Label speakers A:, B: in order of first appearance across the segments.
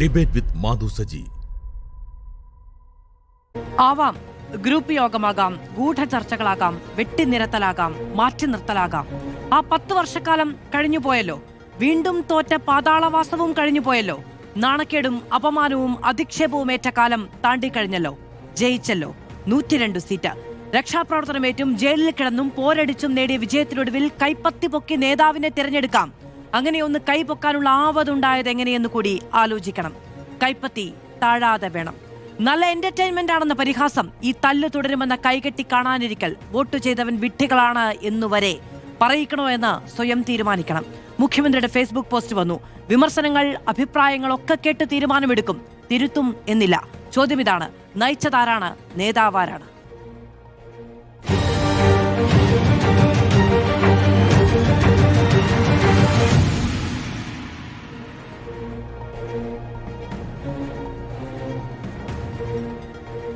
A: Debate വിത്ത് മാധു സജി.
B: ആവാം, group യോഗമാകാം, ഗൂഢചർച്ചകളാകാം, വെട്ടിനിരത്തലാകാം, മാറ്റി നിർത്തലാകാം. ആ 10 വർഷക്കാലം കഴിഞ്ഞുപോയല്ലോ. വീണ്ടും തോറ്റ പാതാളവാസവും കഴിഞ്ഞുപോയല്ലോ. നാണക്കേടും അപമാനവും അധിക്ഷേപവും ഏറ്റ കാലം താണ്ടിക്കഴിഞ്ഞല്ലോ. ജയിച്ചല്ലോ. 102 സീറ്റ്. രക്ഷാപ്രവർത്തനമേറ്റും ജയിലിൽ കിടന്നും പോരടിച്ചും നേടിയ വിജയത്തിനൊടുവിൽ കൈപ്പത്തി പൊക്കി നേതാവിനെ തിരഞ്ഞെടുക്കാം. അങ്ങനെയൊന്ന് കൈപൊക്കാനുള്ള ആവതുണ്ടായത് എങ്ങനെയെന്ന് കൂടി ആലോചിക്കണം. കൈപ്പത്തി താഴാതെ വേണം. നല്ല എന്റർടൈൻമെന്റ് ആണെന്ന പരിഹാസം, ഈ തല്ല് തുടരുമെന്ന കൈകെട്ടി കാണാനിരിക്കൽ, വോട്ട് ചെയ്തവൻ വിഡ്ഢികളാണ് എന്നുവരെ പറയിക്കണോ എന്ന് സ്വയം തീരുമാനിക്കണം. മുഖ്യമന്ത്രിയുടെ ഫേസ്ബുക്ക് പോസ്റ്റ് വന്നു. വിമർശനങ്ങൾ, അഭിപ്രായങ്ങളൊക്കെ കേട്ട് തീരുമാനമെടുക്കും. തിരുത്തും എന്നില്ല. ചോദ്യം ഇതാണ്: നയിച്ചതാരാണ്? നേതാവാരാണ്?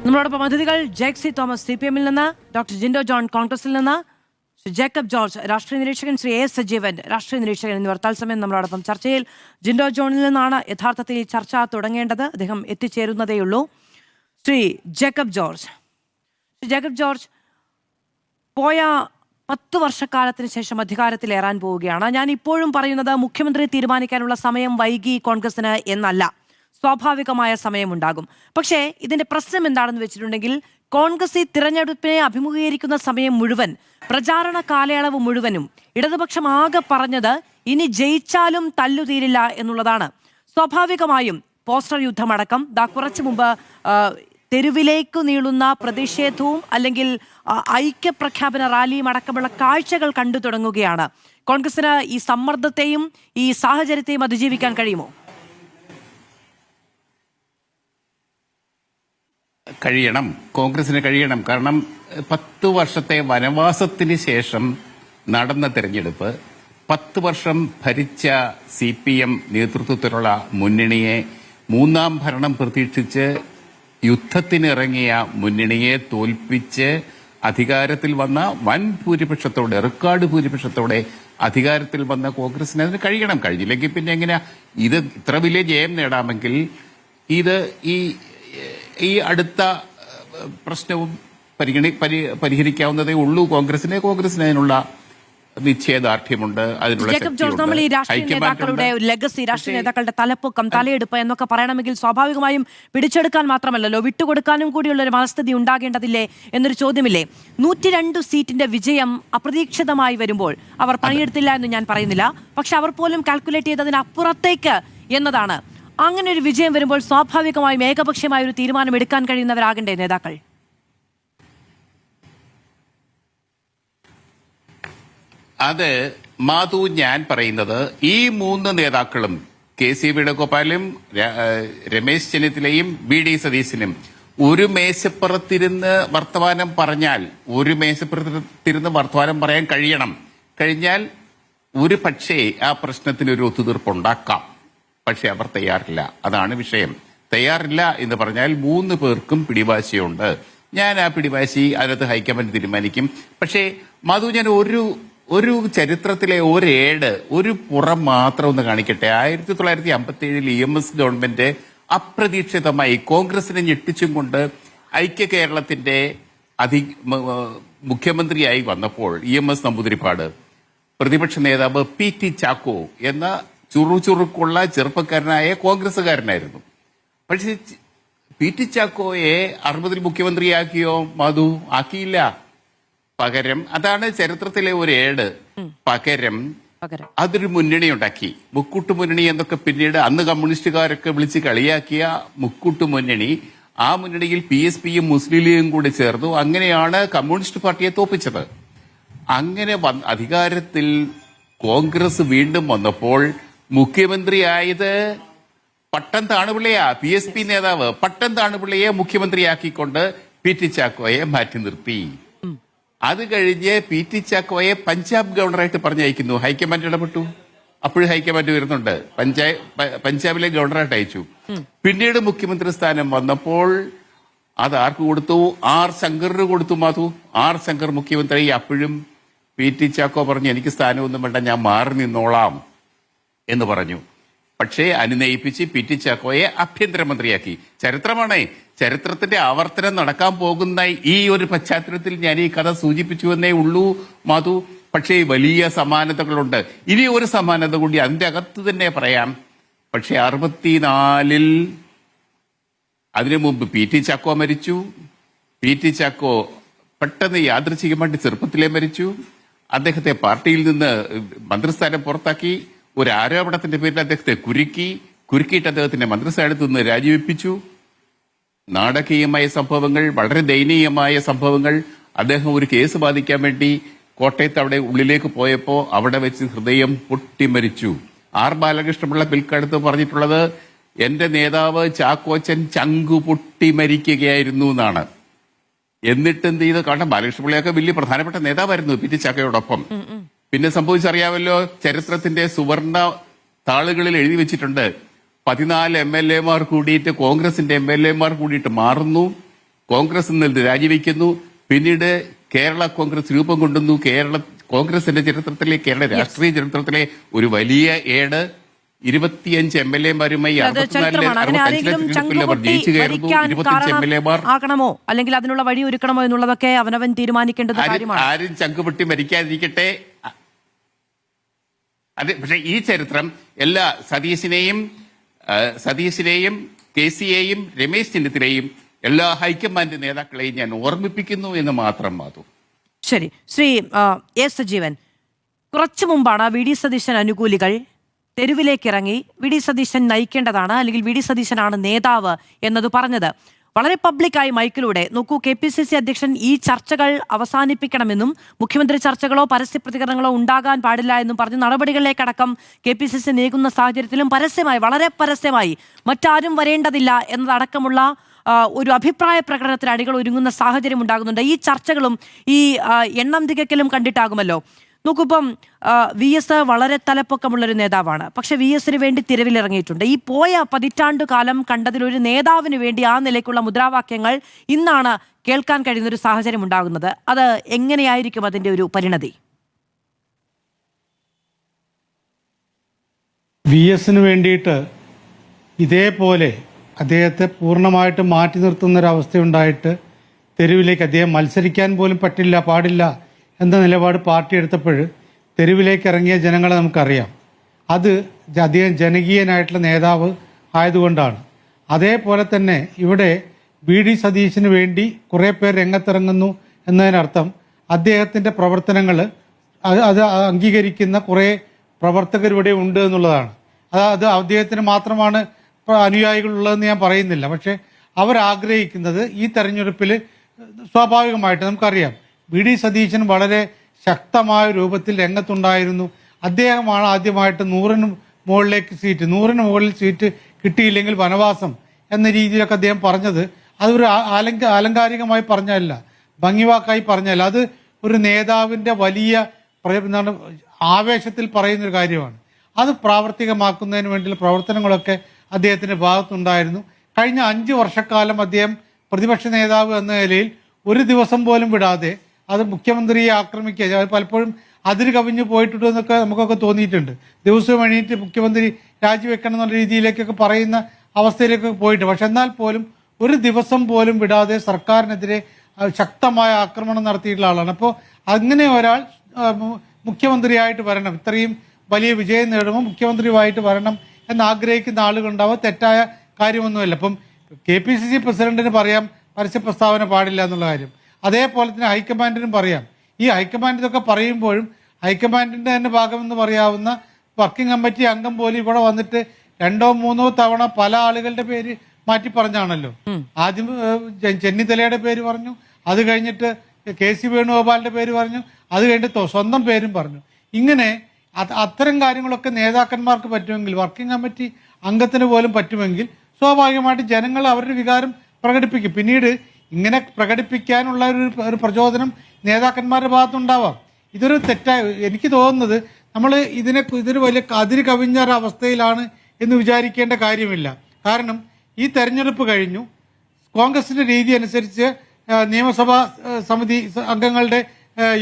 B: നമ്മളോടൊപ്പം അതിഥികൾ: ജേക്സി തോമസ് CPM-ൽ നിന്ന്, ഡോക്ടർ ജിൻഡോ ജോൺ കോൺഗ്രസിൽ നിന്ന്, ശ്രീ ജേക്കബ് ജോർജ് രാഷ്ട്രീയ നിരീക്ഷകൻ, ശ്രീ A. സജീവൻ രാഷ്ട്രീയ നിരീക്ഷകൻ എന്നിവർ തത്സമയം നമ്മളോടൊപ്പം ചർച്ചയിൽ. ജിൻഡോ ജോണിൽ നിന്നാണ് യഥാർത്ഥത്തിൽ ഈ ചർച്ച തുടങ്ങേണ്ടത്. അദ്ദേഹം എത്തിച്ചേരുന്നതേയുള്ളൂ. ശ്രീ ജേക്കബ് ജോർജ്, പോയ 10 വർഷക്കാലത്തിന് ശേഷം അധികാരത്തിലേറാൻ പോവുകയാണ്. ഞാൻ ഇപ്പോഴും പറയുന്നത് മുഖ്യമന്ത്രി തീരുമാനിക്കാനുള്ള സമയം വൈകി കോൺഗ്രസിന് എന്നല്ല. സ്വാഭാവികമായ സമയമുണ്ടാകും. പക്ഷേ ഇതിന്റെ പ്രശ്നം എന്താണെന്ന് വെച്ചിട്ടുണ്ടെങ്കിൽ, കോൺഗ്രസ് ഈ തിരഞ്ഞെടുപ്പിനെ അഭിമുഖീകരിക്കുന്ന സമയം മുഴുവൻ, പ്രചാരണ കാലയളവ് മുഴുവനും ഇടതുപക്ഷം ആകെ പറഞ്ഞത് ഇനി ജയിച്ചാലും തല്ലുതീരില്ല എന്നുള്ളതാണ്. സ്വാഭാവികമായും പോസ്റ്റർ യുദ്ധമടക്കം കുറച്ചു മുമ്പ് തെരുവിലേക്ക് നീളുന്ന പ്രതിഷേധവും അല്ലെങ്കിൽ ഐക്യപ്രഖ്യാപന റാലിയും അടക്കമുള്ള കാഴ്ചകൾ കണ്ടു തുടങ്ങുകയാണ്. കോൺഗ്രസിന് ഈ സമ്മർദ്ദത്തെയും ഈ സാഹചര്യത്തെയും അതിജീവിക്കാൻ കഴിയുമോ?
C: കഴിയണം. കോൺഗ്രസിന് കഴിയണം. കാരണം 10 വർഷത്തെ വനവാസത്തിന് ശേഷം നടന്ന തെരഞ്ഞെടുപ്പ്, 10 വർഷം ഭരിച്ച CPM നേതൃത്വത്തിലുള്ള മുന്നണിയെ, 3ാം ഭരണം പ്രതീക്ഷിച്ച് യുദ്ധത്തിനിറങ്ങിയ മുന്നണിയെ തോൽപ്പിച്ച് അധികാരത്തിൽ വന്ന വൻ ഭൂരിപക്ഷത്തോടെ, റെക്കോർഡ് ഭൂരിപക്ഷത്തോടെ അധികാരത്തിൽ വന്ന കോൺഗ്രസിന് അതിന് കഴിയണം. കഴിഞ്ഞില്ലെങ്കിൽ പിന്നെ എങ്ങനെയാ ഇത് ഇത്ര വലിയ ജയം നേടാമെങ്കിൽ ഇത് ഈ അടുത്ത പ്രശ്നവും പരിഹരിക്കാവുന്നതേ ഉള്ളൂ കോൺഗ്രസിന് അതിനുള്ള നിശ്ചയദാർഢ്യമുണ്ട്, അതിനുള്ള
B: ജോർജ്, നമ്മൾ ഈ രാഷ്ട്രീയ നേതാക്കളുടെ ലെഗസി, രാഷ്ട്രീയ നേതാക്കളുടെ തലപ്പൊക്കം, തലയെടുപ്പ് എന്നൊക്കെ പറയണമെങ്കിൽ സ്വാഭാവികമായും പിടിച്ചെടുക്കാൻ മാത്രമല്ലല്ലോ, വിട്ടുകൊടുക്കാനും കൂടിയുള്ള ഒരു മനസ്ഥിതി ഉണ്ടാകേണ്ടതില്ലേ എന്നൊരു ചോദ്യമില്ലേ? 102 സീറ്റിന്റെ വിജയം അപ്രതീക്ഷിതമായി വരുമ്പോൾ അവർ പണിയെടുത്തില്ല എന്ന് ഞാൻ പറയുന്നില്ല. പക്ഷെ അവർ പോലും കാൽക്കുലേറ്റ് ചെയ്തതിനപ്പുറത്തേക്ക് എന്നതാണ്. അങ്ങനെ ഒരു വിജയം വരുമ്പോൾ സ്വാഭാവികമായും ഏകപക്ഷീയമായ ഒരു തീരുമാനം എടുക്കാൻ കഴിയുന്നവരാകണ്ടേ നേതാക്കൾ?
C: അത് മാധു, ഞാൻ പറയുന്നത് ഈ 3 നേതാക്കളും, KC വേണുഗോപാലും രമേശ് ചെന്നിത്തലയും BD സതീശനും, ഒരു മേശപ്പുറത്തിരുന്ന് വർത്തമാനം പറയാൻ കഴിഞ്ഞാൽ ഒരു പക്ഷേ ആ പ്രശ്നത്തിനൊരു ഒത്തുതീർപ്പുണ്ടാക്കാം. പക്ഷെ അവർ തയ്യാറില്ല. അതാണ് വിഷയം. തയ്യാറില്ല എന്ന് പറഞ്ഞാൽ 3 പേർക്കും പിടിവാശിയുണ്ട്. ഞാൻ ആ പിടിവാശി അതിനകത്ത് ഹൈക്കമാൻഡ് തീരുമാനിക്കും. പക്ഷേ മധു, ഞാൻ ഒരു ചരിത്രത്തിലെ ഒരു പുറം മാത്രം ഒന്ന് കാണിക്കട്ടെ. 1957 EMS ഗവൺമെന്റ് അപ്രതീക്ഷിതമായി കോൺഗ്രസിനെ ഞെട്ടിച്ചും കൊണ്ട് ഐക്യ കേരളത്തിന്റെ മുഖ്യമന്ത്രിയായി വന്നപ്പോൾ EMS നമ്പൂതിരിപ്പാട്, പ്രതിപക്ഷ നേതാവ് PT ചാക്കോ എന്ന ചുറുചുറുക്കുള്ള ചെറുപ്പക്കാരനായ കോൺഗ്രസുകാരനായിരുന്നു. പക്ഷെ PT ചാക്കോയെ 60-ൽ മുഖ്യമന്ത്രിയാക്കിയോ മധു? ആക്കിയില്ല. പകരം, അതാണ് ചരിത്രത്തിലെ പകരം അതൊരു മുന്നണി ഉണ്ടാക്കി, മുക്കൂട്ടു മുന്നണി എന്നൊക്കെ പിന്നീട് അന്ന് കമ്മ്യൂണിസ്റ്റുകാരൊക്കെ വിളിച്ച് കളിയാക്കിയ മുക്കൂട്ടു മുന്നണി. ആ മുന്നണിയിൽ PSPയും മുസ്ലിം ലീഗും കൂടി ചേർന്നു. അങ്ങനെയാണ് കമ്മ്യൂണിസ്റ്റ് പാർട്ടിയെ തോപ്പിച്ചത്. അങ്ങനെ അധികാരത്തിൽ കോൺഗ്രസ് വീണ്ടും വന്നപ്പോൾ മുഖ്യമന്ത്രിയായത് പട്ടം താണുപിള്ളയാ. PSP നേതാവ് പട്ടം താണുപിള്ളയെ മുഖ്യമന്ത്രിയാക്കിക്കൊണ്ട് PT ചാക്കോയെ മാറ്റി നിർത്തി. അത് കഴിഞ്ഞ് PT ചാക്കോയെ പഞ്ചാബ് ഗവർണറായിട്ട് പറഞ്ഞയക്കുന്നു. ഹൈക്കമാൻഡ് ഇടപെട്ടു. അപ്പോഴും ഹൈക്കമാൻഡ് വരുന്നുണ്ട്. പഞ്ചാബിലെ ഗവർണറായിട്ട് അയച്ചു. പിന്നീട് മുഖ്യമന്ത്രി സ്ഥാനം വന്നപ്പോൾ അത് ആർക്ക് കൊടുത്തു? R. ശങ്കറിന് കൊടുത്തു. മാധു, R. ശങ്കർ മുഖ്യമന്ത്രി. അപ്പോഴും PT ചാക്കോ പറഞ്ഞു, എനിക്ക് സ്ഥാനമൊന്നും വേണ്ട, ഞാൻ മാറി നിന്നോളാം എന്ന് പറഞ്ഞു. പക്ഷേ അനുനയിപ്പിച്ച് പി ടി ചാക്കോയെ ആഭ്യന്തരമന്ത്രിയാക്കി. ചരിത്രമാണേ, ചരിത്രത്തിന്റെ ആവർത്തനം നടക്കാൻ പോകുന്ന ഈ ഒരു പശ്ചാത്തലത്തിൽ ഞാൻ ഈ കഥ സൂചിപ്പിച്ചുവെന്നേ ഉള്ളൂ മാധു. പക്ഷേ വലിയ സമാനതകളുണ്ട്. ഇനി ഒരു സമാനത കൂടി അതിന്റെ അകത്ത് തന്നെ പറയാം. പക്ഷെ 64-ൽ അതിനു മുമ്പ് പി ടി ചാക്കോ മരിച്ചു. പി ടി ചാക്കോ പെട്ടെന്ന് യാദൃച്ഛികമായിട്ട് ചെറുപ്പത്തിലേ മരിച്ചു. അദ്ദേഹത്തെ പാർട്ടിയിൽ നിന്ന് മന്ത്രിസ്ഥാനം പുറത്താക്കി. ഒരു ആരോപണത്തിന്റെ പേരിൽ അദ്ദേഹത്തെ കുരുക്കിയിട്ട് അദ്ദേഹത്തിന്റെ മന്ത്രിസ്ഥാനത്ത് നിന്ന് രാജിവെപ്പിച്ചു. നാടകീയമായ സംഭവങ്ങൾ, വളരെ ദയനീയമായ സംഭവങ്ങൾ. അദ്ദേഹം ഒരു കേസ് ബാധിക്കാൻ വേണ്ടി കോട്ടയത്ത് അവിടെ ഉള്ളിലേക്ക് പോയപ്പോൾ അവിടെ വെച്ച് ഹൃദയം പൊട്ടിമരിച്ചു. ആർ ബാലകൃഷ്ണപിള്ള പിൽക്കാലത്ത് പറഞ്ഞിട്ടുള്ളത് എന്റെ നേതാവ് ചാക്കോച്ചൻ ചങ്കു പൊട്ടി മരിക്കുകയായിരുന്നു എന്നാണ്. എന്നിട്ട് എന്ത് ചെയ്ത്? കാരണം ബാലകൃഷ്ണപിള്ളയൊക്കെ വലിയ പ്രധാനപ്പെട്ട നേതാവായിരുന്നു പി ടി ചാക്കോയോടൊപ്പം. പിന്നെ സംഭവിച്ചറിയാമല്ലോ, ചരിത്രത്തിന്റെ സുവർണ താളുകളിൽ എഴുതി വെച്ചിട്ടുണ്ട്. 14 MLA-മാർ കൂടിയിട്ട് കോൺഗ്രസിന്റെ MLA-മാർ കൂടിയിട്ട് മാറുന്നു, കോൺഗ്രസ് നിന്ന് രാജിവെക്കുന്നു. പിന്നീട് കേരള കോൺഗ്രസ് രൂപം കൊണ്ടുവന്നു. കോൺഗ്രസിന്റെ ചരിത്രത്തിലെ, കേരള രാഷ്ട്രീയ ചരിത്രത്തിലെ ഒരു വലിയ ഏട്. 25 MLA-മാരുമായി 65 ജയിച്ചു കയറുന്നു. 25 MLA-മാർ
B: ആക്കണമോ അല്ലെങ്കിൽ അതിനുള്ള വഴി ഒരുക്കണമോ എന്നുള്ളതൊക്കെ അവനവൻ തീരുമാനിക്കേണ്ടത് കാര്യമാണ്.
C: ആരും ചങ്കുപൊട്ടി മരിക്കാതിരിക്കട്ടെ. അതെ, പക്ഷെ ഈ ചരിത്രം എല്ലാ സതീശിനെയും KC-യെയും രമേശ് ചെന്നിത്തലയെയും എല്ലാ ഹൈക്കമാൻഡ് നേതാക്കളെയും ഞാൻ ഓർമ്മിപ്പിക്കുന്നു എന്ന് മാത്രം മാധു.
B: ശരി, ശ്രീ എസ് സജീവൻ, കുറച്ചു മുമ്പാണ് വി ഡി സതീശൻ അനുകൂലികൾ തെരുവിലേക്കിറങ്ങി വി ഡി സതീശൻ നയിക്കേണ്ടതാണ് അല്ലെങ്കിൽ വി ഡി സതീശനാണ് നേതാവ് എന്നത് പറഞ്ഞത്. വളരെ പബ്ലിക്കായി മൈക്കിലൂടെ നോക്കൂ, KPCC അധ്യക്ഷൻ ഈ ചർച്ചകൾ അവസാനിപ്പിക്കണമെന്നും മുഖ്യമന്ത്രി ചർച്ചകളോ പരസ്യ പ്രതികരണങ്ങളോ ഉണ്ടാകാൻ പാടില്ല എന്നും പറഞ്ഞ് നടപടികളിലേക്കടക്കം KPCC നീങ്ങുന്ന സാഹചര്യത്തിലും പരസ്യമായി, വളരെ പരസ്യമായി മറ്റാരും വരേണ്ടതില്ല എന്നതടക്കമുള്ള ഒരു അഭിപ്രായ പ്രകടനത്തിന് അടികൾ ഒരുങ്ങുന്ന സാഹചര്യം ഉണ്ടാകുന്നുണ്ട്. ഈ ചർച്ചകളും ഈ എണ്ണം തികക്കലും കണ്ടിട്ടാകുമല്ലോ. നോക്കിപ്പം VS വളരെ തലപ്പൊക്കമുള്ളൊരു നേതാവാണ്. പക്ഷെ VSന് വേണ്ടി തെരുവിലിറങ്ങിയിട്ടുണ്ട്. ഈ പോയ 10 കാലം കണ്ടതിലൊരു നേതാവിന് വേണ്ടി ആ നിലയ്ക്കുള്ള മുദ്രാവാക്യങ്ങൾ ഇന്നാണ് കേൾക്കാൻ കഴിയുന്ന ഒരു സാഹചര്യം ഉണ്ടാകുന്നത്. അത് എങ്ങനെയായിരിക്കും അതിന്റെ ഒരു പരിണതി?
A: VSന് വേണ്ടിയിട്ട് ഇതേപോലെ അദ്ദേഹത്തെ പൂർണ്ണമായിട്ട് മാറ്റി നിർത്തുന്നൊരവസ്ഥയുണ്ടായിട്ട് തെരുവിലേക്ക് അദ്ദേഹം മത്സരിക്കാൻ പോലും പാടില്ല എന്ന നിലപാട് പാർട്ടി എടുത്തപ്പോൾ തെരുവിലേക്ക് ഇറങ്ങിയ ജനങ്ങളെ നമുക്കറിയാം. അത് അദ്ദേഹം ജനകീയനായിട്ടുള്ള നേതാവ് ആയതുകൊണ്ടാണ്. അതേപോലെ തന്നെ ഇവിടെ VD സതീശന് വേണ്ടി കുറേ പേർ രംഗത്തിറങ്ങുന്നു എന്നതിനർത്ഥം അദ്ദേഹത്തിൻ്റെ പ്രവർത്തനങ്ങൾ അത് അംഗീകരിക്കുന്ന കുറേ പ്രവർത്തകരിവിടെ ഉണ്ട് എന്നുള്ളതാണ്. അത് അദ്ദേഹത്തിന് മാത്രമാണ് അനുയായികളുള്ളതെന്ന് ഞാൻ പറയുന്നില്ല. പക്ഷേ അവരാഗ്രഹിക്കുന്നത് ഈ തെരഞ്ഞെടുപ്പിൽ സ്വാഭാവികമായിട്ട് നമുക്കറിയാം VD സതീശൻ വളരെ ശക്തമായ രൂപത്തിൽ രംഗത്തുണ്ടായിരുന്നു. അദ്ദേഹമാണ് ആദ്യമായിട്ട് 100-ന് മുകളിൽ സീറ്റ് കിട്ടിയില്ലെങ്കിൽ വനവാസം എന്ന രീതിയിലൊക്കെ അദ്ദേഹം പറഞ്ഞത്. അതൊരു ആലങ്കാരികമായി പറഞ്ഞല്ല, ഭംഗിവാക്കായി പറഞ്ഞല്ല. അത് ഒരു നേതാവിൻ്റെ വലിയ ആവേശത്തിൽ പറയുന്നൊരു കാര്യമാണ്. അത് പ്രാവർത്തികമാക്കുന്നതിന് വേണ്ടിയുള്ള പ്രവർത്തനങ്ങളൊക്കെ അദ്ദേഹത്തിൻ്റെ ഭാഗത്തുണ്ടായിരുന്നു. കഴിഞ്ഞ 5 വർഷക്കാലം അദ്ദേഹം പ്രതിപക്ഷ നേതാവ് എന്ന നിലയിൽ ഒരു ദിവസം പോലും വിടാതെ അത് മുഖ്യമന്ത്രിയെ ആക്രമിക്കുക, പലപ്പോഴും അതിര് കവിഞ്ഞു പോയിട്ടുണ്ട് എന്നൊക്കെ നമുക്കൊക്കെ തോന്നിയിട്ടുണ്ട്. ദിവസവും എണീറ്റ് മുഖ്യമന്ത്രി രാജിവെക്കണം എന്നുള്ള രീതിയിലേക്കൊക്കെ പറയുന്ന അവസ്ഥയിലേക്കൊക്കെ പോയിട്ട്, പക്ഷെ എന്നാൽ പോലും ഒരു ദിവസം പോലും വിടാതെ സർക്കാരിനെതിരെ ശക്തമായ ആക്രമണം നടത്തിയിട്ടുള്ള ആളാണ്. അപ്പോൾ അങ്ങനെ ഒരാൾ മുഖ്യമന്ത്രിയായിട്ട് വരണം, ഇത്രയും വലിയ വിജയം നേടുമ്പോൾ മുഖ്യമന്ത്രിയുമായിട്ട് വരണം എന്നാഗ്രഹിക്കുന്ന ആളുകളുണ്ടാവും. തെറ്റായ കാര്യമൊന്നുമല്ല. അപ്പം KPCC പ്രസിഡന്റിന് പറയാം പരസ്യ പ്രസ്താവന പാടില്ല എന്നുള്ള കാര്യം. അതേപോലെ തന്നെ ഹൈക്കമാൻഡിനും പറയാം. ഈ ഹൈക്കമാൻഡ് ഇതൊക്കെ പറയുമ്പോഴും ഹൈക്കമാൻഡിന്റെ തന്നെ ഭാഗമെന്ന് പറയാവുന്ന വർക്കിംഗ് കമ്മിറ്റി അംഗം പോലും ഇവിടെ വന്നിട്ട് 2-3 തവണ പല ആളുകളുടെ പേര് മാറ്റി പറഞ്ഞാണല്ലോ. ആദ്യം ചെന്നിത്തലയുടെ പേര് പറഞ്ഞു, അത് കഴിഞ്ഞിട്ട് KC വേണുഗോപാലിന്റെ പേര് പറഞ്ഞു, അത് കഴിഞ്ഞിട്ട് സ്വന്തം പേരും പറഞ്ഞു. ഇങ്ങനെ അത്തരം കാര്യങ്ങളൊക്കെ നേതാക്കന്മാർക്ക് പറ്റുമെങ്കിൽ, വർക്കിംഗ് കമ്മിറ്റി അംഗത്തിന് പോലും പറ്റുമെങ്കിൽ സ്വാഭാവികമായിട്ട് ജനങ്ങൾ അവരുടെ വികാരം പ്രകടിപ്പിക്കും. പിന്നീട് ഇങ്ങനെ പ്രകടിപ്പിക്കാനുള്ള ഒരു പ്രചോദനം നേതാക്കന്മാരുടെ ഭാഗത്തുണ്ടാവാം. ഇതൊരു തെറ്റായ, എനിക്ക് തോന്നുന്നത് നമ്മൾ ഇതൊരു വലിയ അതിര് കവിഞ്ഞ ഒരവസ്ഥയിലാണ് എന്ന് വിചാരിക്കേണ്ട കാര്യമില്ല. കാരണം ഈ തെരഞ്ഞെടുപ്പ് കഴിഞ്ഞു, കോൺഗ്രസിന്റെ രീതി അനുസരിച്ച് നിയമസഭാ സമിതി അംഗങ്ങളുടെ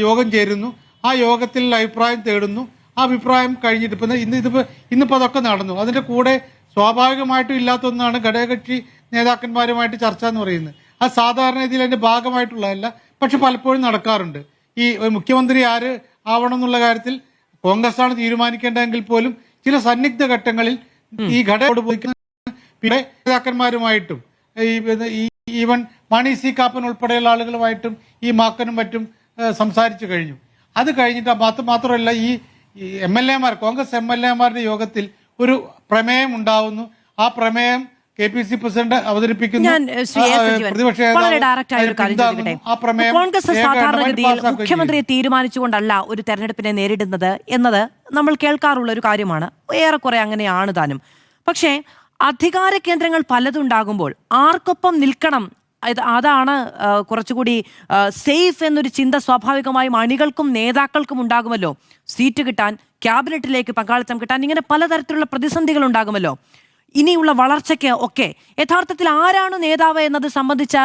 A: യോഗം ചേരുന്നു, ആ യോഗത്തിൽ അഭിപ്രായം തേടുന്നു, ആ അഭിപ്രായം കഴിഞ്ഞിട്ട് ഇന്നിപ്പോൾ അതൊക്കെ നടന്നു. അതിന്റെ കൂടെ സ്വാഭാവികമായിട്ടും ഇല്ലാത്ത ഒന്നാണ് ഘടകകക്ഷി നേതാക്കന്മാരുമായിട്ട് ചർച്ച എന്ന് പറയുന്നത്. അത് സാധാരണ രീതിയിൽ അതിന്റെ ഭാഗമായിട്ടുള്ളതല്ല, പക്ഷെ പലപ്പോഴും നടക്കാറുണ്ട്. ഈ മുഖ്യമന്ത്രി ആര് ആവണം എന്നുള്ള കാര്യത്തിൽ കോൺഗ്രസ് ആണ് തീരുമാനിക്കേണ്ടതെങ്കിൽ പോലും ചില സന്നിഗ്ധ ഘട്ടങ്ങളിൽ ഈ പിന്നെ നേതാക്കന്മാരുമായിട്ടും ഈവൻ മാണി സി കാപ്പൻ ഉൾപ്പെടെയുള്ള ആളുകളുമായിട്ടും ഈ മാക്കനും മറ്റും സംസാരിച്ചു കഴിഞ്ഞു. അത് കഴിഞ്ഞിട്ട് മാത്രമല്ല ഈ MLA-മാർ, കോൺഗ്രസ് MLA-മാരുടെ യോഗത്തിൽ ഒരു പ്രമേയം ഉണ്ടാവുന്നു. ആ പ്രമേയം KPC പ്രസിഡന്റ് അവതരിപ്പിക്കുന്നു.
B: കോൺഗ്രസ് സാധാരണഗതിയിൽ മുഖ്യമന്ത്രിയെ തീരുമാനിച്ചുകൊണ്ടല്ല ഒരു തെരഞ്ഞെടുപ്പിനെ നേരിടുന്നത് എന്നത് നമ്മൾ കേൾക്കാറുള്ള ഒരു കാര്യമാണ്. ഏറെക്കുറെ അങ്ങനെയാണ് താനും. പക്ഷേ അധികാര കേന്ദ്രങ്ങൾ പലതുണ്ടാകുമ്പോൾ ആർക്കൊപ്പം നിൽക്കണം, അതാണ് കുറച്ചുകൂടി സേഫ് എന്നൊരു ചിന്ത സ്വാഭാവികമായും അണികൾക്കും നേതാക്കൾക്കും ഉണ്ടാകുമല്ലോ. സീറ്റ് കിട്ടാൻ, ക്യാബിനറ്റിലേക്ക് പങ്കാളിത്തം കിട്ടാൻ, ഇങ്ങനെ പലതരത്തിലുള്ള പ്രതിസന്ധികൾ ഉണ്ടാകുമല്ലോ. ഇനിയുള്ള വളർച്ചയ്ക്ക് ഒക്കെ യഥാർത്ഥത്തിൽ ആരാണ് നേതാവ് എന്നത് സംബന്ധിച്ച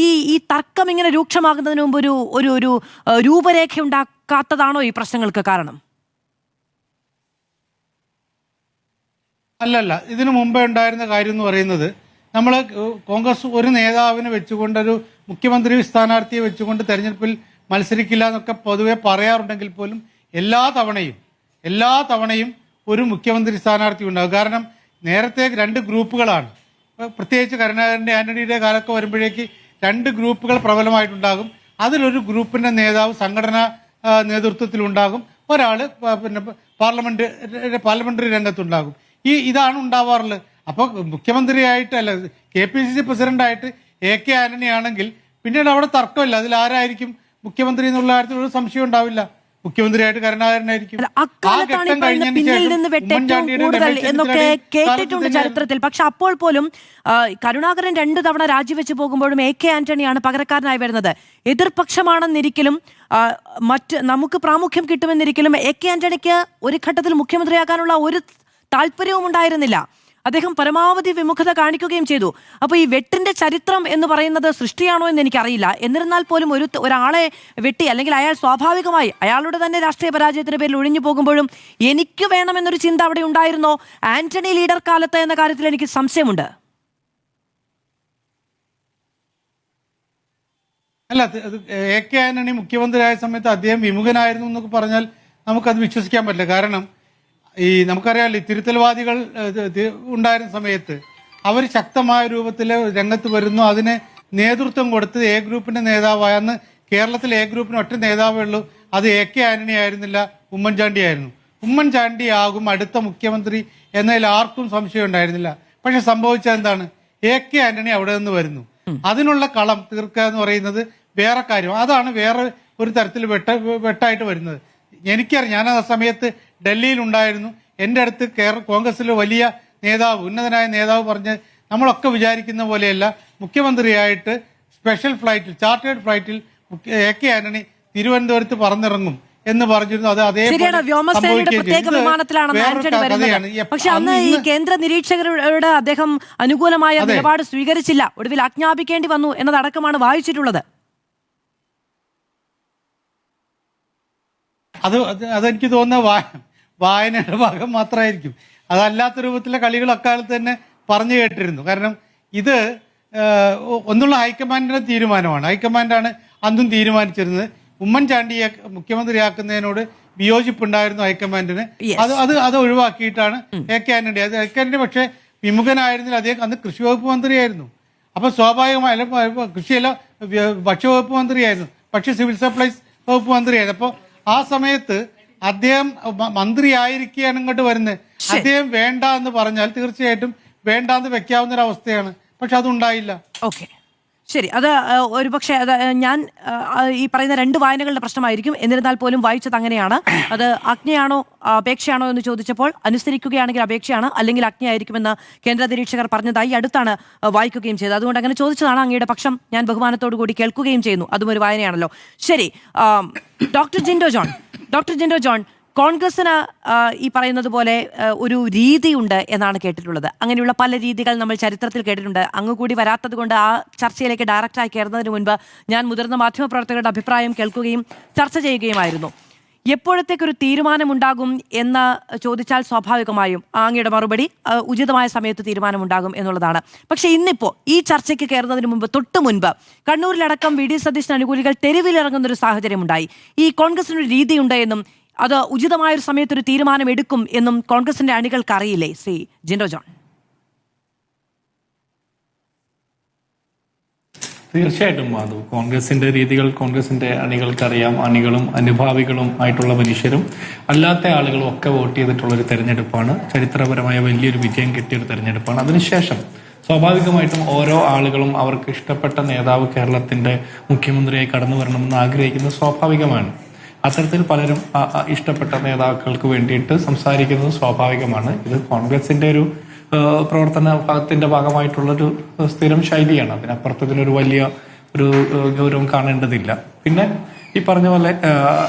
B: ഈ തർക്കം ഇങ്ങനെ രൂക്ഷമാകുന്നതിന് മുമ്പ് ഒരു രൂപരേഖ ഉണ്ടാക്കാത്തതാണോ ഈ പ്രശ്നങ്ങൾക്ക് കാരണം?
A: അല്ലല്ല, ഇതിനു മുമ്പേ ഉണ്ടായിരുന്ന കാര്യം എന്ന് പറയുന്നത്, നമ്മൾ കോൺഗ്രസ് ഒരു നേതാവിനെ വെച്ചുകൊണ്ട്, ഒരു മുഖ്യമന്ത്രി സ്ഥാനാർത്ഥിയെ വെച്ചുകൊണ്ട് തെരഞ്ഞെടുപ്പിൽ മത്സരിക്കില്ല എന്നൊക്കെ പൊതുവെ പറയാറുണ്ടെങ്കിൽ പോലും എല്ലാ തവണയും ഒരു മുഖ്യമന്ത്രി സ്ഥാനാർത്ഥി ഉണ്ടാകും. കാരണം നേരത്തെ 2 ഗ്രൂപ്പുകളാണ്. പ്രത്യേകിച്ച് കരുണാകരൻ്റെ ആന്റണിയുടെ കാലമൊക്കെ വരുമ്പോഴേക്ക് 2 ഗ്രൂപ്പുകൾ പ്രബലമായിട്ടുണ്ടാകും. അതിലൊരു ഗ്രൂപ്പിന്റെ നേതാവ് സംഘടനാ നേതൃത്വത്തിലുണ്ടാകും, ഒരാൾ പിന്നെ പാർലമെന്ററി രംഗത്തുണ്ടാകും. ഇതാണ് ഉണ്ടാവാറുള്ളത്. അപ്പോൾ മുഖ്യമന്ത്രിയായിട്ടല്ല, KPCC പ്രസിഡന്റായിട്ട് AK ആന്റണി ആണെങ്കിൽ പിന്നീട് അവിടെ തർക്കമില്ല. അതിൽ ആരായിരിക്കും മുഖ്യമന്ത്രി എന്നുള്ള കാര്യത്തിൽ ഒരു സംശയം ഉണ്ടാവില്ല. മുഖ്യമന്ത്രിയായിട്ട് കരുണാകരനായിരിക്കും.
B: എന്നൊക്കെ കേട്ടിട്ടുണ്ട് ചരിത്രത്തിൽ. പക്ഷെ അപ്പോൾ പോലും കരുണാകരൻ 2 തവണ രാജിവെച്ച് പോകുമ്പോഴും AK ആന്റണിയാണ് പകരക്കാരനായി വരുന്നത്. എതിർപക്ഷമാണെന്നിരിക്കലും നമുക്ക് പ്രാമുഖ്യം കിട്ടുമെന്നിരിക്കലും AK ആന്റണിക്ക് ഒരു ഘട്ടത്തിൽ മുഖ്യമന്ത്രിയാക്കാനുള്ള ഒരു താല്പര്യവും ഉണ്ടായിരുന്നില്ല. അദ്ദേഹം പരമാവധി വിമുഖത കാണിക്കുകയും ചെയ്തു. അപ്പോൾ ഈ വെട്ടിന്റെ ചരിത്രം എന്ന് പറയുന്നത് സൃഷ്ടിയാണോ എന്ന് എനിക്കറിയില്ല. എന്നിരുന്നാൽ പോലും ഒരാളെ വെട്ടി, അല്ലെങ്കിൽ അയാൾ സ്വാഭാവികമായി അയാളുടെ തന്നെ രാഷ്ട്രീയ പരാജയത്തിന്റെ പേരിൽ ഒഴിഞ്ഞു പോകുമ്പോഴും എനിക്ക് വേണമെന്നൊരു ചിന്ത അവിടെ ഉണ്ടായിരുന്നോ ആന്റണി ലീഡർ കാലത്ത് എന്ന കാര്യത്തിൽ എനിക്ക് സംശയമുണ്ട്.
A: അല്ല, AK ആന്റണി മുഖ്യമന്ത്രിയായ സമയത്ത് അദ്ദേഹം വിമുഖനായിരുന്നു എന്നൊക്കെ പറഞ്ഞാൽ നമുക്കത് വിശ്വസിക്കാൻ പറ്റില്ല. കാരണം നമുക്കറിയാമല്ലോ, തിരുത്തൽവാദികൾ ഉണ്ടായിരുന്ന സമയത്ത് അവർ ശക്തമായ രൂപത്തിൽ രംഗത്ത് വരുന്നു. അതിന് നേതൃത്വം കൊടുത്ത് A ഗ്രൂപ്പിന്റെ നേതാവായ, അന്ന് കേരളത്തിൽ A ഗ്രൂപ്പിന് ഒറ്റ നേതാവേ ഉള്ളൂ, അത് AK ആന്റണി ആയിരുന്നില്ല, ഉമ്മൻചാണ്ടി ആയിരുന്നു. ഉമ്മൻചാണ്ടി ആകും അടുത്ത മുഖ്യമന്ത്രി എന്നതിൽ ആർക്കും സംശയം ഉണ്ടായിരുന്നില്ല. പക്ഷെ സംഭവിച്ചത് എന്താണ്? AK ആന്റണി അവിടെ നിന്ന് വരുന്നു. അതിനുള്ള കളം തീർക്കുക എന്ന് പറയുന്നത് വേറെ കാര്യം. അതാണ് വേറെ ഒരു തരത്തിൽ വെട്ടായിട്ട് വരുന്നത്. എനിക്കറിയാം, ഞാൻ ആ സമയത്ത് ഡൽഹിയിൽ ഉണ്ടായിരുന്നു. എൻ്റെ അടുത്ത് കോൺഗ്രസിലെ വലിയ നേതാവ്, ഉന്നതനായ നേതാവ് പറഞ്ഞ്, നമ്മളൊക്കെ വിചാരിക്കുന്ന പോലെയല്ല, മുഖ്യമന്ത്രിയായിട്ട് സ്പെഷ്യൽ ഫ്ലൈറ്റിൽ, ചാർട്ടേഡ് ഫ്ലൈറ്റിൽ AK ആന്റണി തിരുവനന്തപുരത്ത് പറന്നിറങ്ങും എന്ന് പറഞ്ഞിരുന്നു. അത്
B: പക്ഷെ അന്ന് ഈ കേന്ദ്ര നിരീക്ഷകരോട് അദ്ദേഹം അനുകൂലമായ നിലപാട് സ്വീകരിച്ചില്ല. ഒടുവിൽ ആജ്ഞാപിക്കേണ്ടി വന്നു എന്നതടക്കമാണ് വായിച്ചിട്ടുള്ളത്.
A: അതെനിക്ക് തോന്നുന്ന വായനയുടെ ഭാഗം മാത്രമായിരിക്കും. അതല്ലാത്ത രൂപത്തിലെ കളികൾ അക്കാലത്ത് തന്നെ പറഞ്ഞു കേട്ടിരുന്നു. കാരണം ഇത് ഒന്നുള്ള ഹൈക്കമാൻഡിന്റെ തീരുമാനമാണ്. ഹൈക്കമാൻഡാണ് അന്നും തീരുമാനിച്ചിരുന്നത്. ഉമ്മൻചാണ്ടിയെ മുഖ്യമന്ത്രിയാക്കുന്നതിനോട് വിയോജിപ്പുണ്ടായിരുന്നു ഹൈക്കമാൻഡിന്. അത് ഒഴിവാക്കിയിട്ടാണ് AK ആന്റണി. AK ആന്റണി പക്ഷേ വിമുഖനായിരുന്നില്ല. അദ്ദേഹം അന്ന് കൃഷി വകുപ്പ് മന്ത്രിയായിരുന്നു. അപ്പൊ സ്വാഭാവികമായ കൃഷിയല്ല, ഭക്ഷ്യവകുപ്പ് മന്ത്രിയായിരുന്നു, പക്ഷെ സിവിൽ സപ്ലൈസ് വകുപ്പ് മന്ത്രിയായിരുന്നു. അപ്പോൾ ആ സമയത്ത് അദ്ദേഹം മന്ത്രിയായിരിക്കുകയാണ് ഇങ്ങോട്ട് വരുന്നത്. അദ്ദേഹം വേണ്ട എന്ന് പറഞ്ഞാൽ തീർച്ചയായിട്ടും വേണ്ടാന്ന് വെക്കാവുന്ന ഒരു അവസ്ഥയാണ്. പക്ഷെ അതുണ്ടായില്ല.
B: ഓക്കെ, ശരി. അത് ഒരുപക്ഷെ ഞാൻ ഈ പറയുന്ന 2 വായനകളുടെ പ്രശ്നമായിരിക്കും. എന്നിരുന്നാൽ പോലും വായിച്ചത് അങ്ങനെയാണ്. അത് ആജ്ഞയാണോ അപേക്ഷയാണോ എന്ന് ചോദിച്ചപ്പോൾ അനുസരിക്കുകയാണെങ്കിൽ അപേക്ഷയാണ്, അല്ലെങ്കിൽ ആജ്ഞയായിരിക്കുമെന്ന് കേന്ദ്ര നിരീക്ഷകർ പറഞ്ഞതായി അടുത്താണ് വായിക്കുകയും ചെയ്തത്. അതുകൊണ്ട് അങ്ങനെ ചോദിച്ചതാണ്. അങ്ങയുടെ പക്ഷം ഞാൻ ബഹുമാനത്തോടു കൂടി കേൾക്കുകയും ചെയ്യുന്നു. അതും ഒരു വായനയാണല്ലോ. ശരി, ഡോക്ടർ ജിൻഡോ ജോൺ, കോൺഗ്രസിന് ഈ പറയുന്നത് പോലെ ഒരു രീതിയുണ്ട് എന്നാണ് കേട്ടിട്ടുള്ളത്. അങ്ങനെയുള്ള പല രീതികൾ നമ്മൾ ചരിത്രത്തിൽ കേട്ടിട്ടുണ്ട്. അങ്ങ് കൂടി വരാത്തത് കൊണ്ട് ആ ചർച്ചയിലേക്ക് ഡയറക്റ്റായി കയറുന്നതിന് മുൻപ് ഞാൻ മുതിർന്ന മാധ്യമപ്രവർത്തകരുടെ അഭിപ്രായം കേൾക്കുകയും ചർച്ച ചെയ്യുകയുമായിരുന്നു. എപ്പോഴത്തേക്കൊരു തീരുമാനമുണ്ടാകും എന്ന് ചോദിച്ചാൽ സ്വാഭാവികമായും അങ്ങയുടെ മറുപടി ഉചിതമായ സമയത്ത് തീരുമാനമുണ്ടാകും എന്നുള്ളതാണ്. പക്ഷേ ഇന്നിപ്പോൾ ഈ ചർച്ചയ്ക്ക് കയറുന്നതിന് മുമ്പ് തൊട്ട് മുൻപ് കണ്ണൂരിലടക്കം വി ഡി സതീശൻ അനുകൂലികൾ തെരുവിലിറങ്ങുന്ന ഒരു സാഹചര്യമുണ്ടായി. ഈ കോൺഗ്രസിനൊരു രീതിയുണ്ട് എന്നും അത് ഉചിതമായൊരു സമയത്തൊരു തീരുമാനം എടുക്കും എന്നും കോൺഗ്രസിന്റെ അണികൾക്ക് അറിയില്ലേ ശ്രീ ജിൻഡോ ജോൺ?
D: തീർച്ചയായിട്ടും അത് കോൺഗ്രസിന്റെ രീതികൾ കോൺഗ്രസിന്റെ അണികൾക്കറിയാം. അണികളും അനുഭാവികളും ആയിട്ടുള്ള മനുഷ്യരും അല്ലാത്ത ആളുകളും ഒക്കെ വോട്ട് ചെയ്തിട്ടുള്ള ഒരു തെരഞ്ഞെടുപ്പാണ്. ചരിത്രപരമായ വലിയൊരു വിജയം കിട്ടിയൊരു തെരഞ്ഞെടുപ്പാണ്. അതിനുശേഷം സ്വാഭാവികമായിട്ടും ഓരോ ആളുകളും അവർക്ക് ഇഷ്ടപ്പെട്ട നേതാവ് കേരളത്തിന്റെ മുഖ്യമന്ത്രിയായി കടന്നു വരണമെന്ന് ആഗ്രഹിക്കുന്നത് സ്വാഭാവികമാണ്. അത്തരത്തിൽ പലരും ഇഷ്ടപ്പെട്ട നേതാക്കൾക്ക് വേണ്ടിയിട്ട് സംസാരിക്കുന്നത് സ്വാഭാവികമാണ്. ഇത് കോൺഗ്രസിന്റെ ഒരു പ്രവർത്തനത്തിന്റെ ഭാഗമായിട്ടുള്ളൊരു സ്ഥിരം ശൈലിയാണ്. അതിനപ്പുറത്ത് ഇതിനൊരു വലിയ ഒരു ഗൗരവം കാണേണ്ടതില്ല. പിന്നെ ഈ പറഞ്ഞ പോലെ